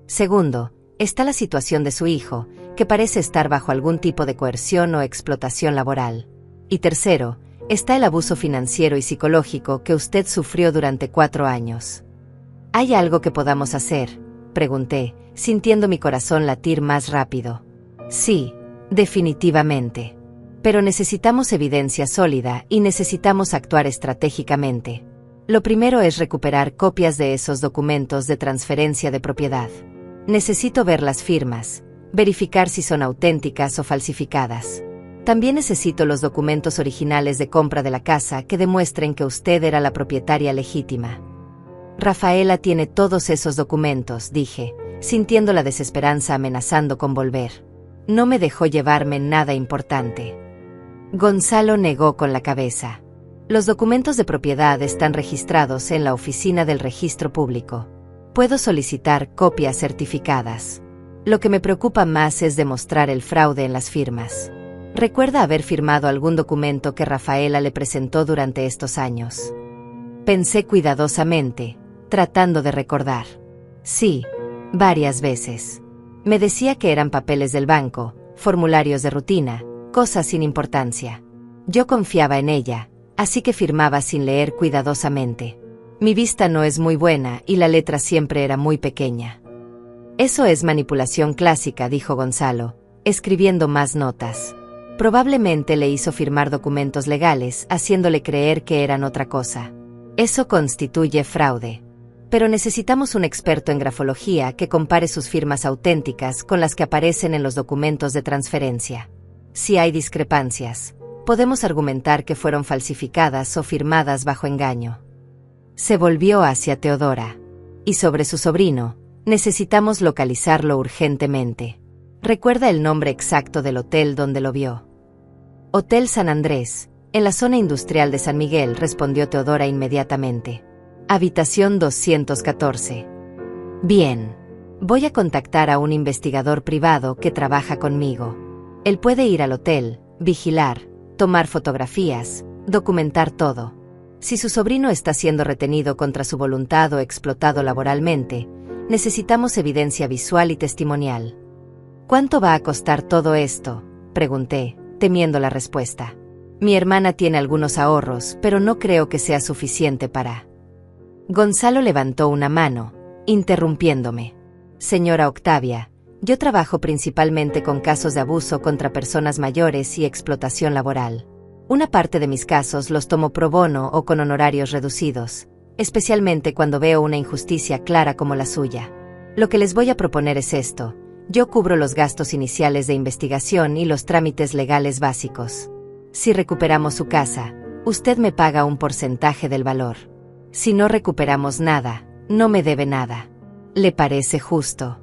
Segundo, está la situación de su hijo, que parece estar bajo algún tipo de coerción o explotación laboral. Y tercero, está el abuso financiero y psicológico que usted sufrió durante 4 años. ¿Hay algo que podamos hacer?», pregunté, sintiendo mi corazón latir más rápido. «Sí, definitivamente. Pero necesitamos evidencia sólida y necesitamos actuar estratégicamente. Lo primero es recuperar copias de esos documentos de transferencia de propiedad. Necesito ver las firmas, verificar si son auténticas o falsificadas. También necesito los documentos originales de compra de la casa que demuestren que usted era la propietaria legítima». «Rafaela tiene todos esos documentos», dije, sintiendo la desesperanza amenazando con volver. No me dejó llevarme nada importante. Gonzalo negó con la cabeza. «Los documentos de propiedad están registrados en la oficina del registro público. Puedo solicitar copias certificadas. Lo que me preocupa más es demostrar el fraude en las firmas. ¿Recuerda haber firmado algún documento que Rafaela le presentó durante estos años?». Pensé cuidadosamente, tratando de recordar. Sí, varias veces. Me decía que eran papeles del banco, formularios de rutina, cosas sin importancia. Yo confiaba en ella, así que firmaba sin leer cuidadosamente. Mi vista no es muy buena y la letra siempre era muy pequeña. «Eso es manipulación clásica», dijo Gonzalo, escribiendo más notas. Probablemente le hizo firmar documentos legales, haciéndole creer que eran otra cosa. Eso constituye fraude. pero necesitamos un experto en grafología que compare sus firmas auténticas con las que aparecen en los documentos de transferencia. Si hay discrepancias, podemos argumentar que fueron falsificadas o firmadas bajo engaño. Se volvió hacia Teodora. Y sobre su sobrino, necesitamos localizarlo urgentemente. ¿Recuerda el nombre exacto del hotel donde lo vio? Hotel San Andrés, en la zona industrial de San Miguel, respondió Teodora inmediatamente. Habitación 214. Bien. Voy a contactar a un investigador privado que trabaja conmigo. Él puede ir al hotel, vigilar, tomar fotografías, documentar todo. Si su sobrino está siendo retenido contra su voluntad o explotado laboralmente, necesitamos evidencia visual y testimonial. ¿Cuánto va a costar todo esto?, pregunté, temiendo la respuesta. Mi hermana tiene algunos ahorros, pero no creo que sea suficiente para... Gonzalo levantó una mano, interrumpiéndome. Señora Octavia, yo trabajo principalmente con casos de abuso contra personas mayores y explotación laboral. Una parte de mis casos los tomo pro bono o con honorarios reducidos, especialmente cuando veo una injusticia clara como la suya. Lo que les voy a proponer es esto: yo cubro los gastos iniciales de investigación y los trámites legales básicos. Si recuperamos su casa, usted me paga un porcentaje del valor. Si no recuperamos nada, no me debe nada. ¿Le parece justo?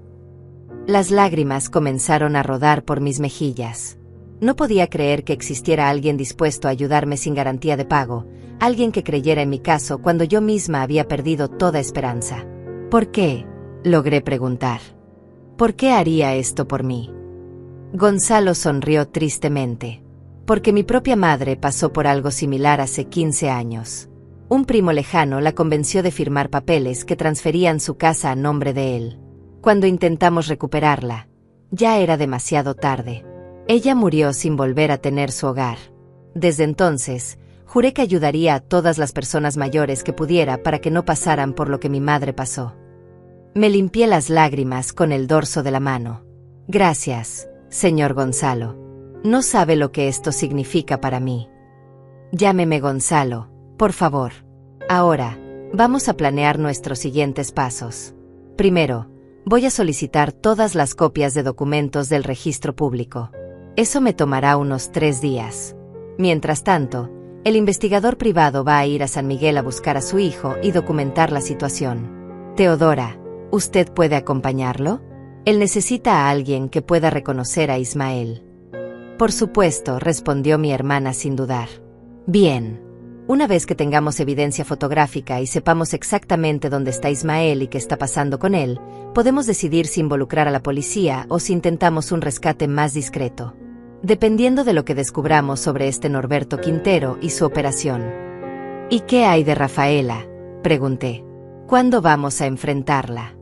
Las lágrimas comenzaron a rodar por mis mejillas. No podía creer que existiera alguien dispuesto a ayudarme sin garantía de pago, alguien que creyera en mi caso cuando yo misma había perdido toda esperanza. ¿Por qué?, logré preguntar. ¿Por qué haría esto por mí? Gonzalo sonrió tristemente. Porque mi propia madre pasó por algo similar hace 15 años. Un primo lejano la convenció de firmar papeles que transferían su casa a nombre de él. Cuando intentamos recuperarla, ya era demasiado tarde. Ella murió sin volver a tener su hogar. Desde entonces, juré que ayudaría a todas las personas mayores que pudiera para que no pasaran por lo que mi madre pasó. Me limpié las lágrimas con el dorso de la mano. Gracias, señor Gonzalo. No sabe lo que esto significa para mí. Llámeme Gonzalo, por favor. Ahora, vamos a planear nuestros siguientes pasos. Primero, voy a solicitar todas las copias de documentos del registro público. Eso me tomará unos 3 días. Mientras tanto, el investigador privado va a ir a San Miguel a buscar a su hijo y documentar la situación. Teodora, ¿usted puede acompañarlo? Él necesita a alguien que pueda reconocer a Ismael. Por supuesto, respondió mi hermana sin dudar. Bien. Una vez que tengamos evidencia fotográfica y sepamos exactamente dónde está Ismael y qué está pasando con él, podemos decidir si involucrar a la policía o si intentamos un rescate más discreto. Dependiendo de lo que descubramos sobre este Norberto Quintero y su operación. ¿Y qué hay de Rafaela?, pregunté. ¿Cuándo vamos a enfrentarla?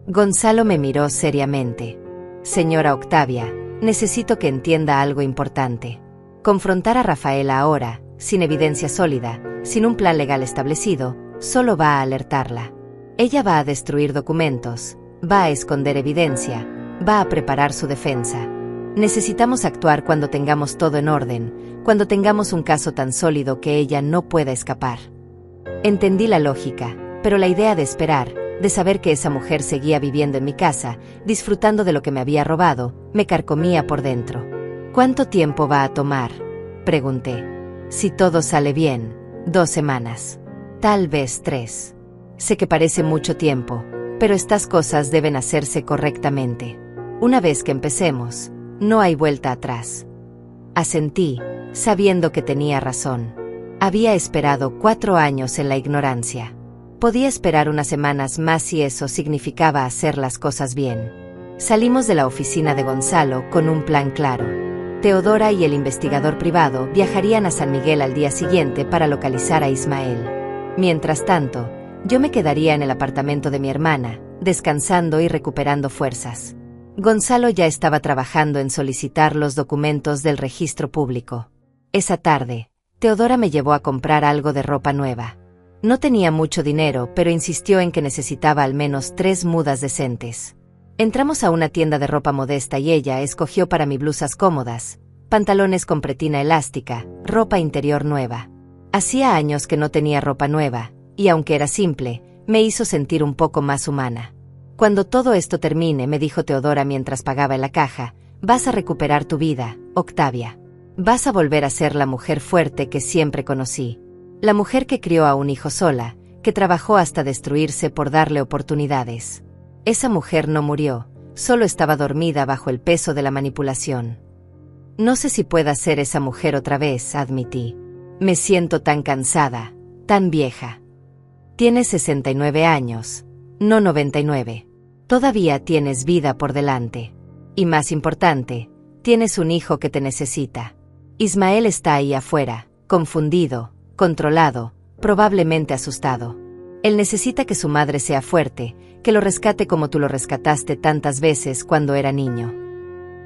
Gonzalo me miró seriamente. Señora Octavia, necesito que entienda algo importante. Confrontar a Rafaela ahora, sin evidencia sólida, sin un plan legal establecido, solo va a alertarla. Ella va a destruir documentos, va a esconder evidencia, va a preparar su defensa. Necesitamos actuar cuando tengamos todo en orden, cuando tengamos un caso tan sólido que ella no pueda escapar. Entendí la lógica, pero la idea de esperar, de saber que esa mujer seguía viviendo en mi casa, disfrutando de lo que me había robado, me carcomía por dentro. ¿Cuánto tiempo va a tomar?, pregunté. Si todo sale bien, 2 semanas. Tal vez 3. Sé que parece mucho tiempo, pero estas cosas deben hacerse correctamente. Una vez que empecemos, no hay vuelta atrás. Asentí, sabiendo que tenía razón. Había esperado 4 años en la ignorancia. Podía esperar unas semanas más si eso significaba hacer las cosas bien. Salimos de la oficina de Gonzalo con un plan claro. Teodora y el investigador privado viajarían a San Miguel al día siguiente para localizar a Ismael. Mientras tanto, yo me quedaría en el apartamento de mi hermana, descansando y recuperando fuerzas. Gonzalo ya estaba trabajando en solicitar los documentos del registro público. Esa tarde, Teodora me llevó a comprar algo de ropa nueva. No tenía mucho dinero, pero insistió en que necesitaba al menos 3 mudas decentes. Entramos a una tienda de ropa modesta y ella escogió para mí blusas cómodas, pantalones con pretina elástica, ropa interior nueva. Hacía años que no tenía ropa nueva, y aunque era simple, Me hizo sentir un poco más humana. Cuando todo esto termine, me dijo Teodora mientras pagaba en la caja, vas a recuperar tu vida, Octavia. Vas a volver a ser la mujer fuerte que siempre conocí. La mujer que crió a un hijo sola, que trabajó hasta destruirse por darle oportunidades. Esa mujer no murió, solo estaba dormida bajo el peso de la manipulación. No sé si pueda ser esa mujer otra vez, admití. Me siento tan cansada, tan vieja. Tienes 69 años, no 99. Todavía tienes vida por delante. Y más importante, tienes un hijo que te necesita. Ismael está ahí afuera, confundido, controlado, probablemente asustado. Él necesita que su madre sea fuerte, que lo rescate como tú lo rescataste tantas veces cuando era niño.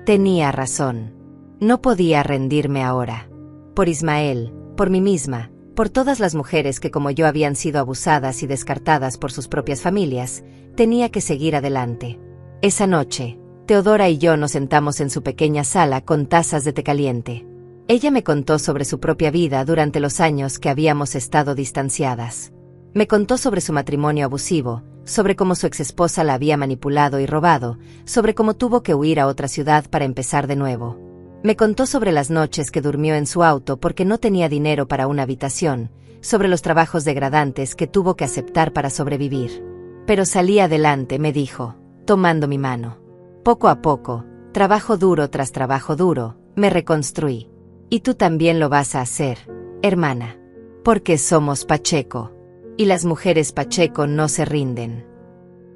Tenía razón. No podía rendirme ahora. Por Ismael, por mí misma, por todas las mujeres que como yo habían sido abusadas y descartadas por sus propias familias, tenía que seguir adelante. Esa noche, Teodora y yo nos sentamos en su pequeña sala con tazas de té caliente. Ella me contó sobre su propia vida durante los años que habíamos estado distanciadas. Me contó sobre su matrimonio abusivo, sobre cómo su exesposa la había manipulado y robado, sobre cómo tuvo que huir a otra ciudad para empezar de nuevo. Me contó sobre las noches que durmió en su auto porque no tenía dinero para una habitación, sobre los trabajos degradantes que tuvo que aceptar para sobrevivir. Pero salí adelante, me dijo, tomando mi mano. Poco a poco, trabajo duro tras trabajo duro, me reconstruí. Y tú también lo vas a hacer, hermana. Porque somos Pacheco. Y las mujeres Pacheco no se rinden.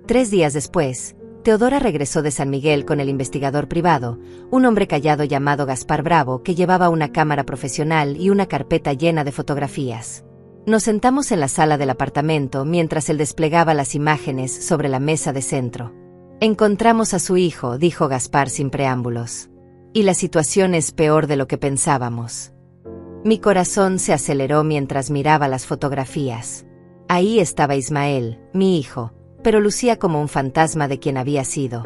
3 días después, Teodora regresó de San Miguel con el investigador privado, un hombre callado llamado Gaspar Bravo que llevaba una cámara profesional y una carpeta llena de fotografías. Nos sentamos en la sala del apartamento mientras él desplegaba las imágenes sobre la mesa de centro. Encontramos a su hijo, dijo Gaspar sin preámbulos. Y la situación es peor de lo que pensábamos. Mi corazón se aceleró mientras miraba las fotografías. Ahí estaba Ismael, mi hijo, pero lucía como un fantasma de quien había sido.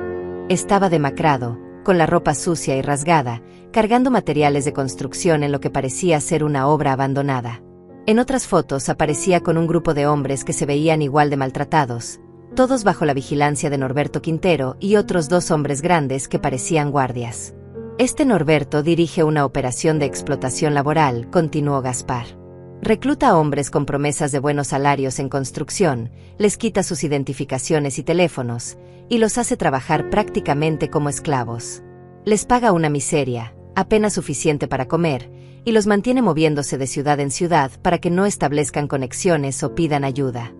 Estaba demacrado, con la ropa sucia y rasgada, cargando materiales de construcción en lo que parecía ser una obra abandonada. En otras fotos aparecía con un grupo de hombres que se veían igual de maltratados, todos bajo la vigilancia de Norberto Quintero y otros 2 hombres grandes que parecían guardias. Este Norberto dirige una operación de explotación laboral, continuó Gaspar. Recluta a hombres con promesas de buenos salarios en construcción, les quita sus identificaciones y teléfonos, y los hace trabajar prácticamente como esclavos. Les paga una miseria, apenas suficiente para comer, y los mantiene moviéndose de ciudad en ciudad para que no establezcan conexiones o pidan ayuda.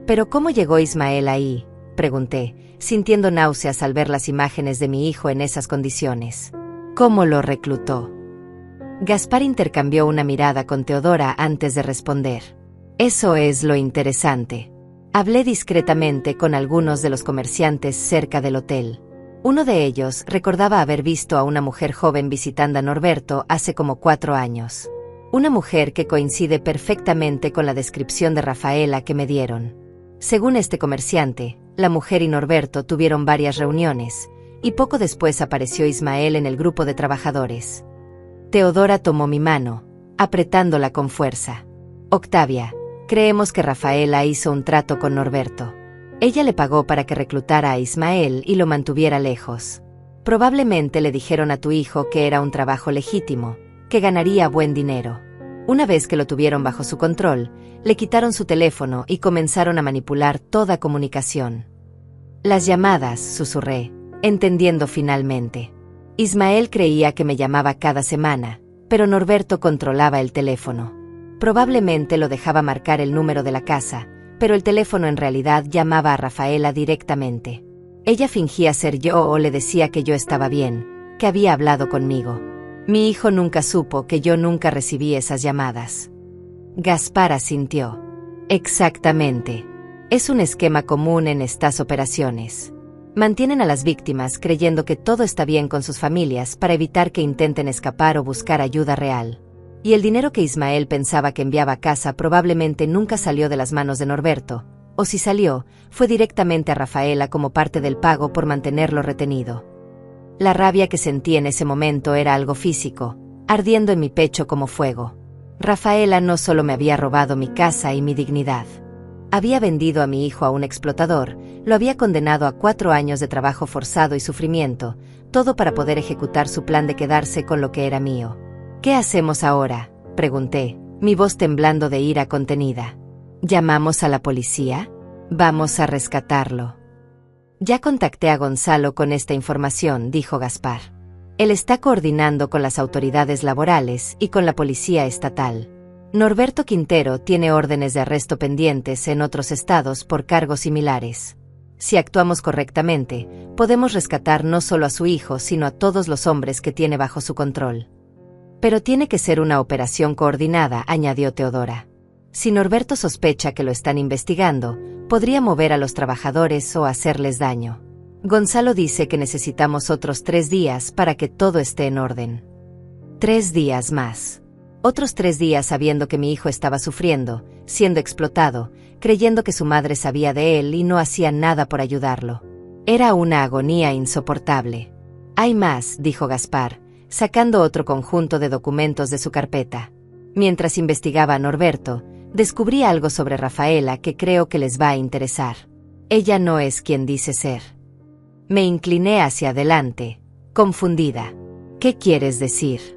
¿Pero cómo llegó Ismael ahí?, pregunté, sintiendo náuseas al ver las imágenes de mi hijo en esas condiciones. ¿Cómo lo reclutó? Gaspar intercambió una mirada con Teodora antes de responder. Eso es lo interesante. Hablé discretamente con algunos de los comerciantes cerca del hotel. Uno de ellos recordaba haber visto a una mujer joven visitando a Norberto hace como 4 años. Una mujer que coincide perfectamente con la descripción de Rafaela que me dieron. Según este comerciante, la mujer y Norberto tuvieron varias reuniones, y poco después apareció Ismael en el grupo de trabajadores. Teodora tomó mi mano, apretándola con fuerza. Octavia, creemos que Rafaela hizo un trato con Norberto. Ella le pagó para que reclutara a Ismael y lo mantuviera lejos. Probablemente le dijeron a tu hijo que era un trabajo legítimo, que ganaría buen dinero. Una vez que lo tuvieron bajo su control, le quitaron su teléfono y comenzaron a manipular toda comunicación. Las llamadas, susurré, entendiendo finalmente. Ismael creía que me llamaba cada semana, pero Norberto controlaba el teléfono. Probablemente lo dejaba marcar el número de la casa, pero el teléfono en realidad llamaba a Rafaela directamente. Ella fingía ser yo o le decía que yo estaba bien, que había hablado conmigo. Mi hijo nunca supo que yo nunca recibí esas llamadas. Gaspar asintió. Exactamente. Es un esquema común en estas operaciones. Mantienen a las víctimas creyendo que todo está bien con sus familias para evitar que intenten escapar o buscar ayuda real. Y el dinero que Ismael pensaba que enviaba a casa probablemente nunca salió de las manos de Norberto, o si salió, fue directamente a Rafaela como parte del pago por mantenerlo retenido. La rabia que sentí en ese momento era algo físico, ardiendo en mi pecho como fuego. Rafaela no solo me había robado mi casa y mi dignidad. Había vendido a mi hijo a un explotador, lo había condenado a 4 años de trabajo forzado y sufrimiento, todo para poder ejecutar su plan de quedarse con lo que era mío. ¿Qué hacemos ahora?, pregunté, mi voz temblando de ira contenida. ¿Llamamos a la policía? Vamos a rescatarlo. Ya contacté a Gonzalo con esta información, dijo Gaspar. Él está coordinando con las autoridades laborales y con la policía estatal. Norberto Quintero tiene órdenes de arresto pendientes en otros estados por cargos similares. Si actuamos correctamente, podemos rescatar no solo a su hijo, sino a todos los hombres que tiene bajo su control. Pero tiene que ser una operación coordinada, añadió Teodora. Si Norberto sospecha que lo están investigando, podría mover a los trabajadores o hacerles daño. Gonzalo dice que necesitamos otros 3 días para que todo esté en orden. 3 días más. Otros 3 días sabiendo que mi hijo estaba sufriendo, siendo explotado, creyendo que su madre sabía de él y no hacía nada por ayudarlo. Era una agonía insoportable. Hay más, dijo Gaspar, sacando otro conjunto de documentos de su carpeta. Mientras investigaba a Norberto, descubrí algo sobre Rafaela que creo que les va a interesar. Ella no es quien dice ser. Me incliné hacia adelante, confundida. ¿Qué quieres decir?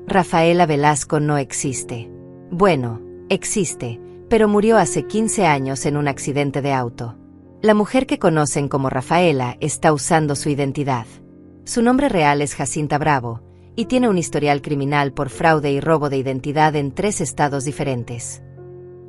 Rafaela Velasco no existe. Bueno, existe, pero murió hace 15 años en un accidente de auto. La mujer que conocen como Rafaela está usando su identidad. Su nombre real es Jacinta Bravo, y tiene un historial criminal por fraude y robo de identidad en 3 estados diferentes.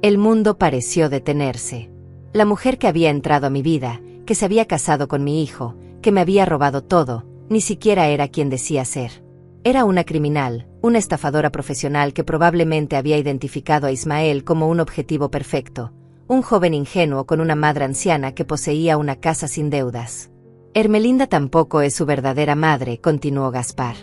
El mundo pareció detenerse. La mujer que había entrado a mi vida, que se había casado con mi hijo, que me había robado todo, ni siquiera era quien decía ser. Era una criminal, una estafadora profesional que probablemente había identificado a Ismael como un objetivo perfecto, un joven ingenuo con una madre anciana que poseía una casa sin deudas. Hermelinda tampoco es su verdadera madre, continuó Gaspar.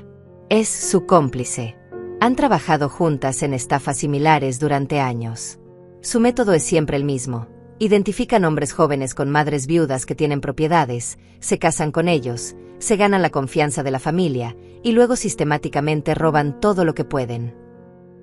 Es su cómplice. Han trabajado juntas en estafas similares durante años. Su método es siempre el mismo. Identifican hombres jóvenes con madres viudas que tienen propiedades, se casan con ellos, se ganan la confianza de la familia, y luego sistemáticamente roban todo lo que pueden.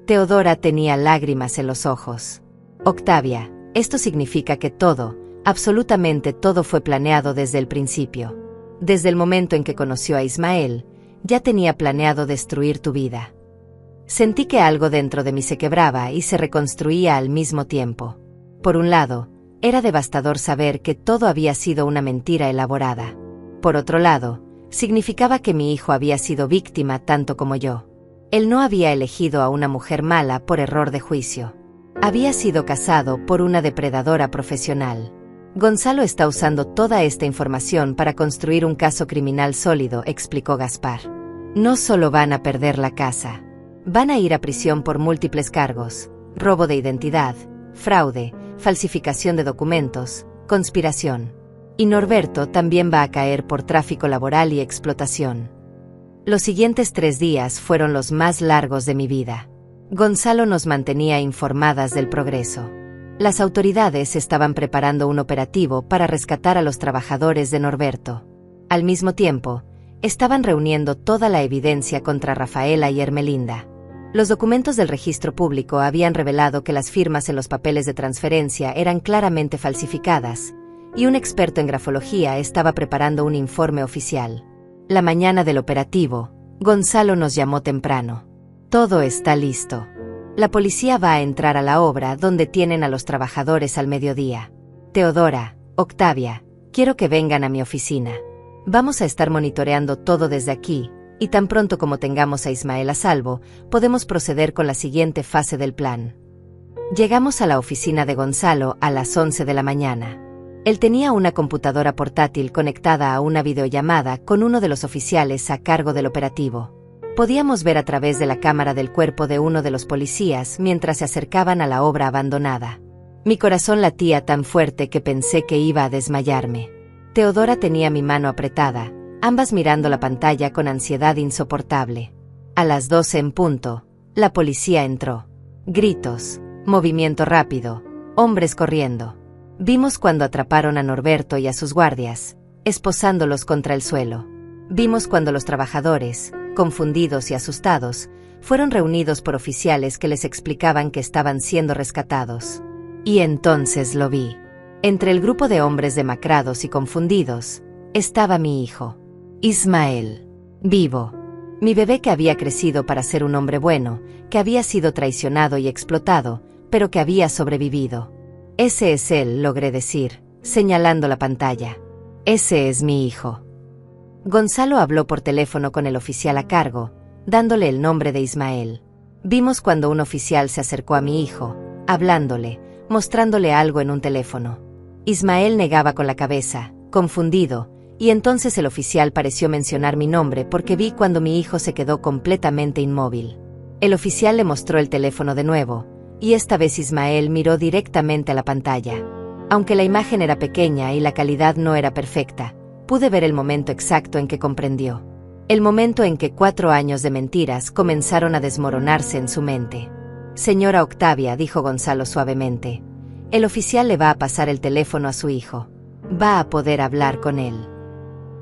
Teodora tenía lágrimas en los ojos. Octavia, esto significa que todo, absolutamente todo fue planeado desde el principio. Desde el momento en que conoció a Ismael, ya tenía planeado destruir tu vida. Sentí que algo dentro de mí se quebraba y se reconstruía al mismo tiempo. Por un lado, era devastador saber que todo había sido una mentira elaborada. Por otro lado, significaba que mi hijo había sido víctima tanto como yo. Él no había elegido a una mujer mala por error de juicio. Había sido casado por una depredadora profesional. Gonzalo está usando toda esta información para construir un caso criminal sólido, explicó Gaspar. No solo van a perder la casa. Van a ir a prisión por múltiples cargos: robo de identidad, fraude, falsificación de documentos, conspiración. Y Norberto también va a caer por tráfico laboral y explotación. Los siguientes 3 días fueron los más largos de mi vida. Gonzalo nos mantenía informadas del progreso. Las autoridades estaban preparando un operativo para rescatar a los trabajadores de Norberto. Al mismo tiempo, estaban reuniendo toda la evidencia contra Rafaela y Hermelinda. Los documentos del registro público habían revelado que las firmas en los papeles de transferencia eran claramente falsificadas, y un experto en grafología estaba preparando un informe oficial. La mañana del operativo, Gonzalo nos llamó temprano. Todo está listo. La policía va a entrar a la obra donde tienen a los trabajadores al mediodía. Teodora, Octavia, quiero que vengan a mi oficina. Vamos a estar monitoreando todo desde aquí, y tan pronto como tengamos a Ismael a salvo, podemos proceder con la siguiente fase del plan. Llegamos a la oficina de Gonzalo a las 11 de la mañana. Él tenía una computadora portátil conectada a una videollamada con uno de los oficiales a cargo del operativo. Podíamos ver a través de la cámara del cuerpo de uno de los policías mientras se acercaban a la obra abandonada. Mi corazón latía tan fuerte que pensé que iba a desmayarme. Teodora tenía mi mano apretada, ambas mirando la pantalla con ansiedad insoportable. A las 12 en punto, la policía entró. Gritos, movimiento rápido, hombres corriendo. Vimos cuando atraparon a Norberto y a sus guardias, esposándolos contra el suelo. Vimos cuando los trabajadores, confundidos y asustados, fueron reunidos por oficiales que les explicaban que estaban siendo rescatados. Y entonces lo vi. Entre el grupo de hombres demacrados y confundidos, estaba mi hijo, Ismael, vivo. Mi bebé que había crecido para ser un hombre bueno, que había sido traicionado y explotado, pero que había sobrevivido. Ese es él, logré decir, señalando la pantalla. Ese es mi hijo. Gonzalo habló por teléfono con el oficial a cargo, dándole el nombre de Ismael. Vimos cuando un oficial se acercó a mi hijo, hablándole, mostrándole algo en un teléfono. Ismael negaba con la cabeza, confundido, y entonces el oficial pareció mencionar mi nombre porque vi cuando mi hijo se quedó completamente inmóvil. El oficial le mostró el teléfono de nuevo, y esta vez Ismael miró directamente a la pantalla. Aunque la imagen era pequeña y la calidad no era perfecta, pude ver el momento exacto en que comprendió. El momento en que 4 años de mentiras comenzaron a desmoronarse en su mente. Señora Octavia, dijo Gonzalo suavemente, el oficial le va a pasar el teléfono a su hijo. Va a poder hablar con él.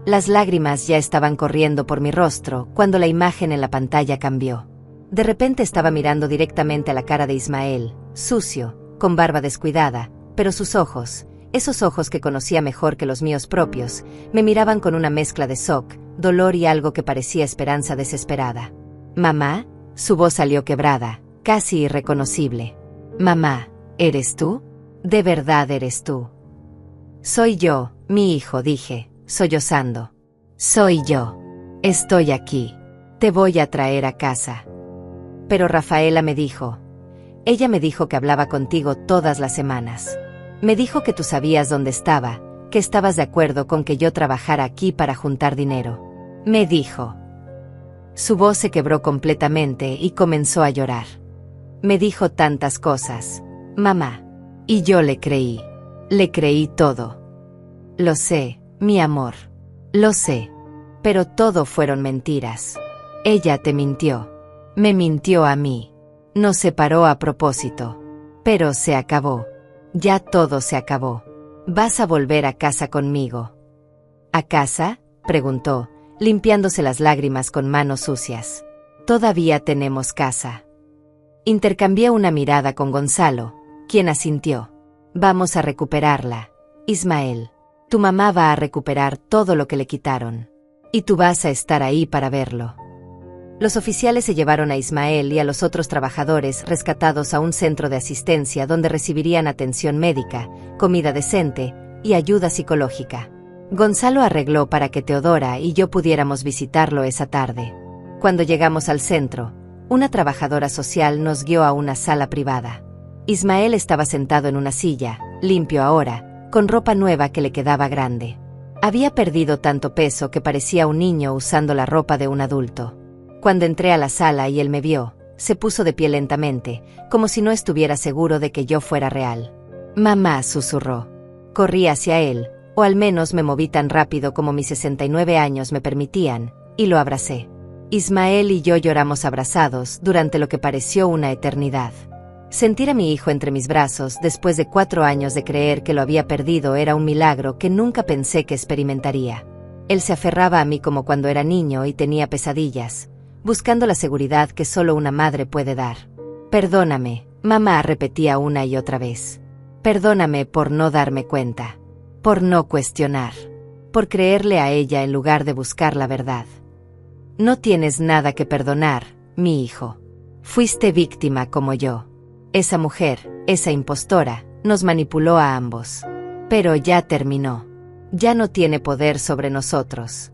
Las lágrimas ya estaban corriendo por mi rostro cuando la imagen en la pantalla cambió. De repente estaba mirando directamente a la cara de Ismael, sucio, con barba descuidada, pero sus ojos, esos ojos que conocía mejor que los míos propios, me miraban con una mezcla de shock, dolor y algo que parecía esperanza desesperada. «Mamá», su voz salió quebrada, casi irreconocible. «Mamá, ¿eres tú? ¿De verdad eres tú?» «Soy yo, mi hijo», dije, sollozando. «Soy yo. Estoy aquí. Te voy a traer a casa». Pero Rafaela me dijo. Ella me dijo que hablaba contigo todas las semanas. Me dijo que tú sabías dónde estaba, que estabas de acuerdo con que yo trabajara aquí para juntar dinero. Me dijo. Su voz se quebró completamente y comenzó a llorar. Me dijo tantas cosas, mamá. Y yo le creí. Le creí todo. Lo sé, mi amor. Lo sé. Pero todo fueron mentiras. Ella te mintió. Me mintió a mí. Nos separó a propósito. Pero se acabó. Ya todo se acabó. Vas a volver a casa conmigo. ¿A casa?, preguntó, limpiándose las lágrimas con manos sucias. Todavía tenemos casa. Intercambié una mirada con Gonzalo, quien asintió. Vamos a recuperarla, Ismael. Tu mamá va a recuperar todo lo que le quitaron. Y tú vas a estar ahí para verlo. Los oficiales se llevaron a Ismael y a los otros trabajadores rescatados a un centro de asistencia donde recibirían atención médica, comida decente y ayuda psicológica. Gonzalo arregló para que Teodora y yo pudiéramos visitarlo esa tarde. Cuando llegamos al centro, una trabajadora social nos guió a una sala privada. Ismael estaba sentado en una silla, limpio ahora, con ropa nueva que le quedaba grande. Había perdido tanto peso que parecía un niño usando la ropa de un adulto. Cuando entré a la sala y él me vio, se puso de pie lentamente, como si no estuviera seguro de que yo fuera real. Mamá, susurró. Corrí hacia él, o al menos me moví tan rápido como mis 69 años me permitían, y lo abracé. Ismael y yo lloramos abrazados durante lo que pareció una eternidad. Sentir a mi hijo entre mis brazos después de 4 años de creer que lo había perdido era un milagro que nunca pensé que experimentaría. Él se aferraba a mí como cuando era niño y tenía pesadillas, buscando la seguridad que solo una madre puede dar. Perdóname, mamá, repetía una y otra vez. Perdóname por no darme cuenta, por no cuestionar, por creerle a ella en lugar de buscar la verdad. No tienes nada que perdonar, mi hijo. Fuiste víctima como yo. Esa mujer, esa impostora, nos manipuló a ambos. Pero ya terminó. Ya no tiene poder sobre nosotros.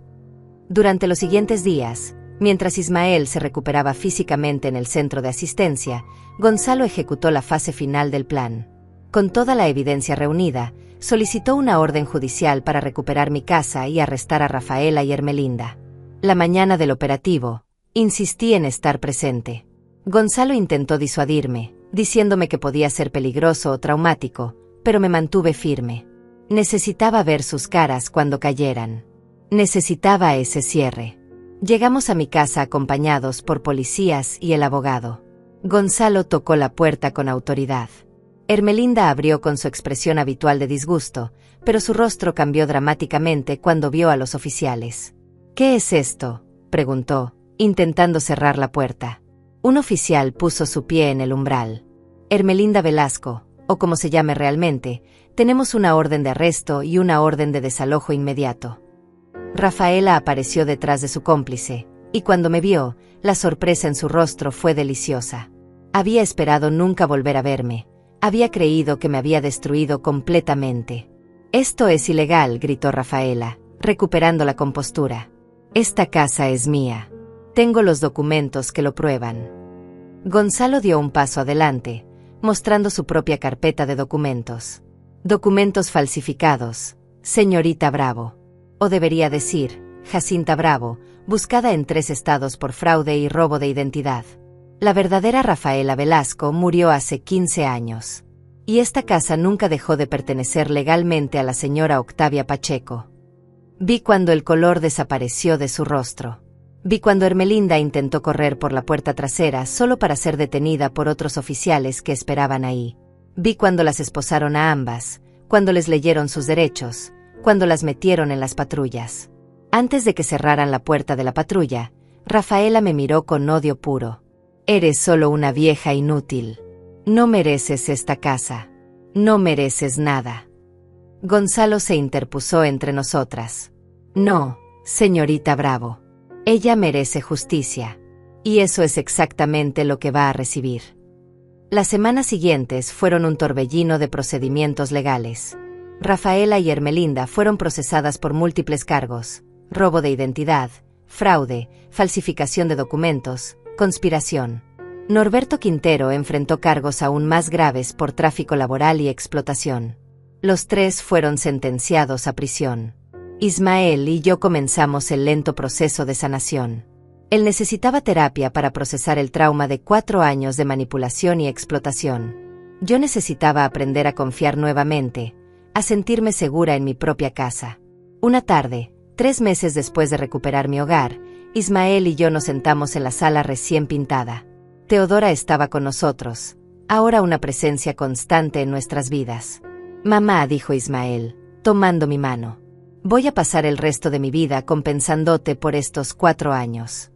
Durante los siguientes días, mientras Ismael se recuperaba físicamente en el centro de asistencia, Gonzalo ejecutó la fase final del plan. Con toda la evidencia reunida, solicitó una orden judicial para recuperar mi casa y arrestar a Rafaela y Ermelinda. La mañana del operativo, insistí en estar presente. Gonzalo intentó disuadirme, diciéndome que podía ser peligroso o traumático, pero me mantuve firme. Necesitaba ver sus caras cuando cayeran. Necesitaba ese cierre. Llegamos a mi casa acompañados por policías y el abogado. Gonzalo tocó la puerta con autoridad. Ermelinda abrió con su expresión habitual de disgusto, pero su rostro cambió dramáticamente cuando vio a los oficiales. «¿Qué es esto?», preguntó, intentando cerrar la puerta. Un oficial puso su pie en el umbral. «Ermelinda Velasco», o como se llame realmente, tenemos una orden de arresto y una orden de desalojo inmediato. Rafaela apareció detrás de su cómplice, y cuando me vio, la sorpresa en su rostro fue deliciosa. Había esperado nunca volver a verme. Había creído que me había destruido completamente. «Esto es ilegal», gritó Rafaela, recuperando la compostura. «Esta casa es mía. Tengo los documentos que lo prueban». Gonzalo dio un paso adelante, mostrando su propia carpeta de documentos. «Documentos falsificados, señorita Bravo. O debería decir, Jacinta Bravo, buscada en 3 estados por fraude y robo de identidad. La verdadera Rafaela Velasco murió hace 15 años. Y esta casa nunca dejó de pertenecer legalmente a la señora Octavia Pacheco». Vi cuando el color desapareció de su rostro. Vi cuando Ermelinda intentó correr por la puerta trasera solo para ser detenida por otros oficiales que esperaban ahí. Vi cuando las esposaron a ambas, cuando les leyeron sus derechos, cuando las metieron en las patrullas. Antes de que cerraran la puerta de la patrulla, Rafaela me miró con odio puro. «Eres solo una vieja inútil. No mereces esta casa. No mereces nada». Gonzalo se interpuso entre nosotras. «No, señorita Bravo. Ella merece justicia. Y eso es exactamente lo que va a recibir». Las semanas siguientes fueron un torbellino de procedimientos legales. Rafaela y Ermelinda fueron procesadas por múltiples cargos: robo de identidad, fraude, falsificación de documentos, conspiración. Norberto Quintero enfrentó cargos aún más graves por tráfico laboral y explotación. Los 3 fueron sentenciados a prisión. Ismael y yo comenzamos el lento proceso de sanación. Él necesitaba terapia para procesar el trauma de 4 años de manipulación y explotación. Yo necesitaba aprender a confiar nuevamente, a sentirme segura en mi propia casa. Una tarde, 3 meses después de recuperar mi hogar, Ismael y yo nos sentamos en la sala recién pintada. Teodora estaba con nosotros, ahora una presencia constante en nuestras vidas. «Mamá», dijo Ismael, tomando mi mano, «voy a pasar el resto de mi vida compensándote por estos 4 años».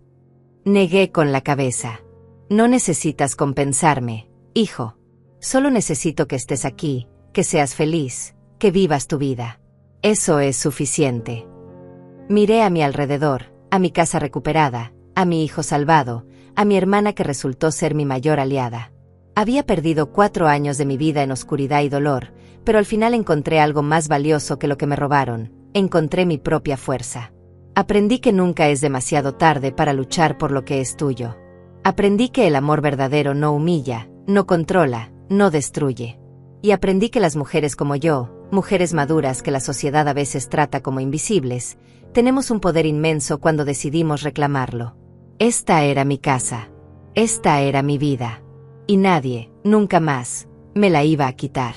Negué con la cabeza. «No necesitas compensarme, hijo. Solo necesito que estés aquí, que seas feliz, que vivas tu vida. Eso es suficiente». Miré a mi alrededor, a mi casa recuperada, a mi hijo salvado, a mi hermana que resultó ser mi mayor aliada. Había perdido 4 años de mi vida en oscuridad y dolor, pero al final encontré algo más valioso que lo que me robaron. Encontré mi propia fuerza. Aprendí que nunca es demasiado tarde para luchar por lo que es tuyo. Aprendí que el amor verdadero no humilla, no controla, no destruye. Y aprendí que las mujeres como yo, mujeres maduras que la sociedad a veces trata como invisibles, tenemos un poder inmenso cuando decidimos reclamarlo. Esta era mi casa. Esta era mi vida. Y nadie, nunca más, me la iba a quitar.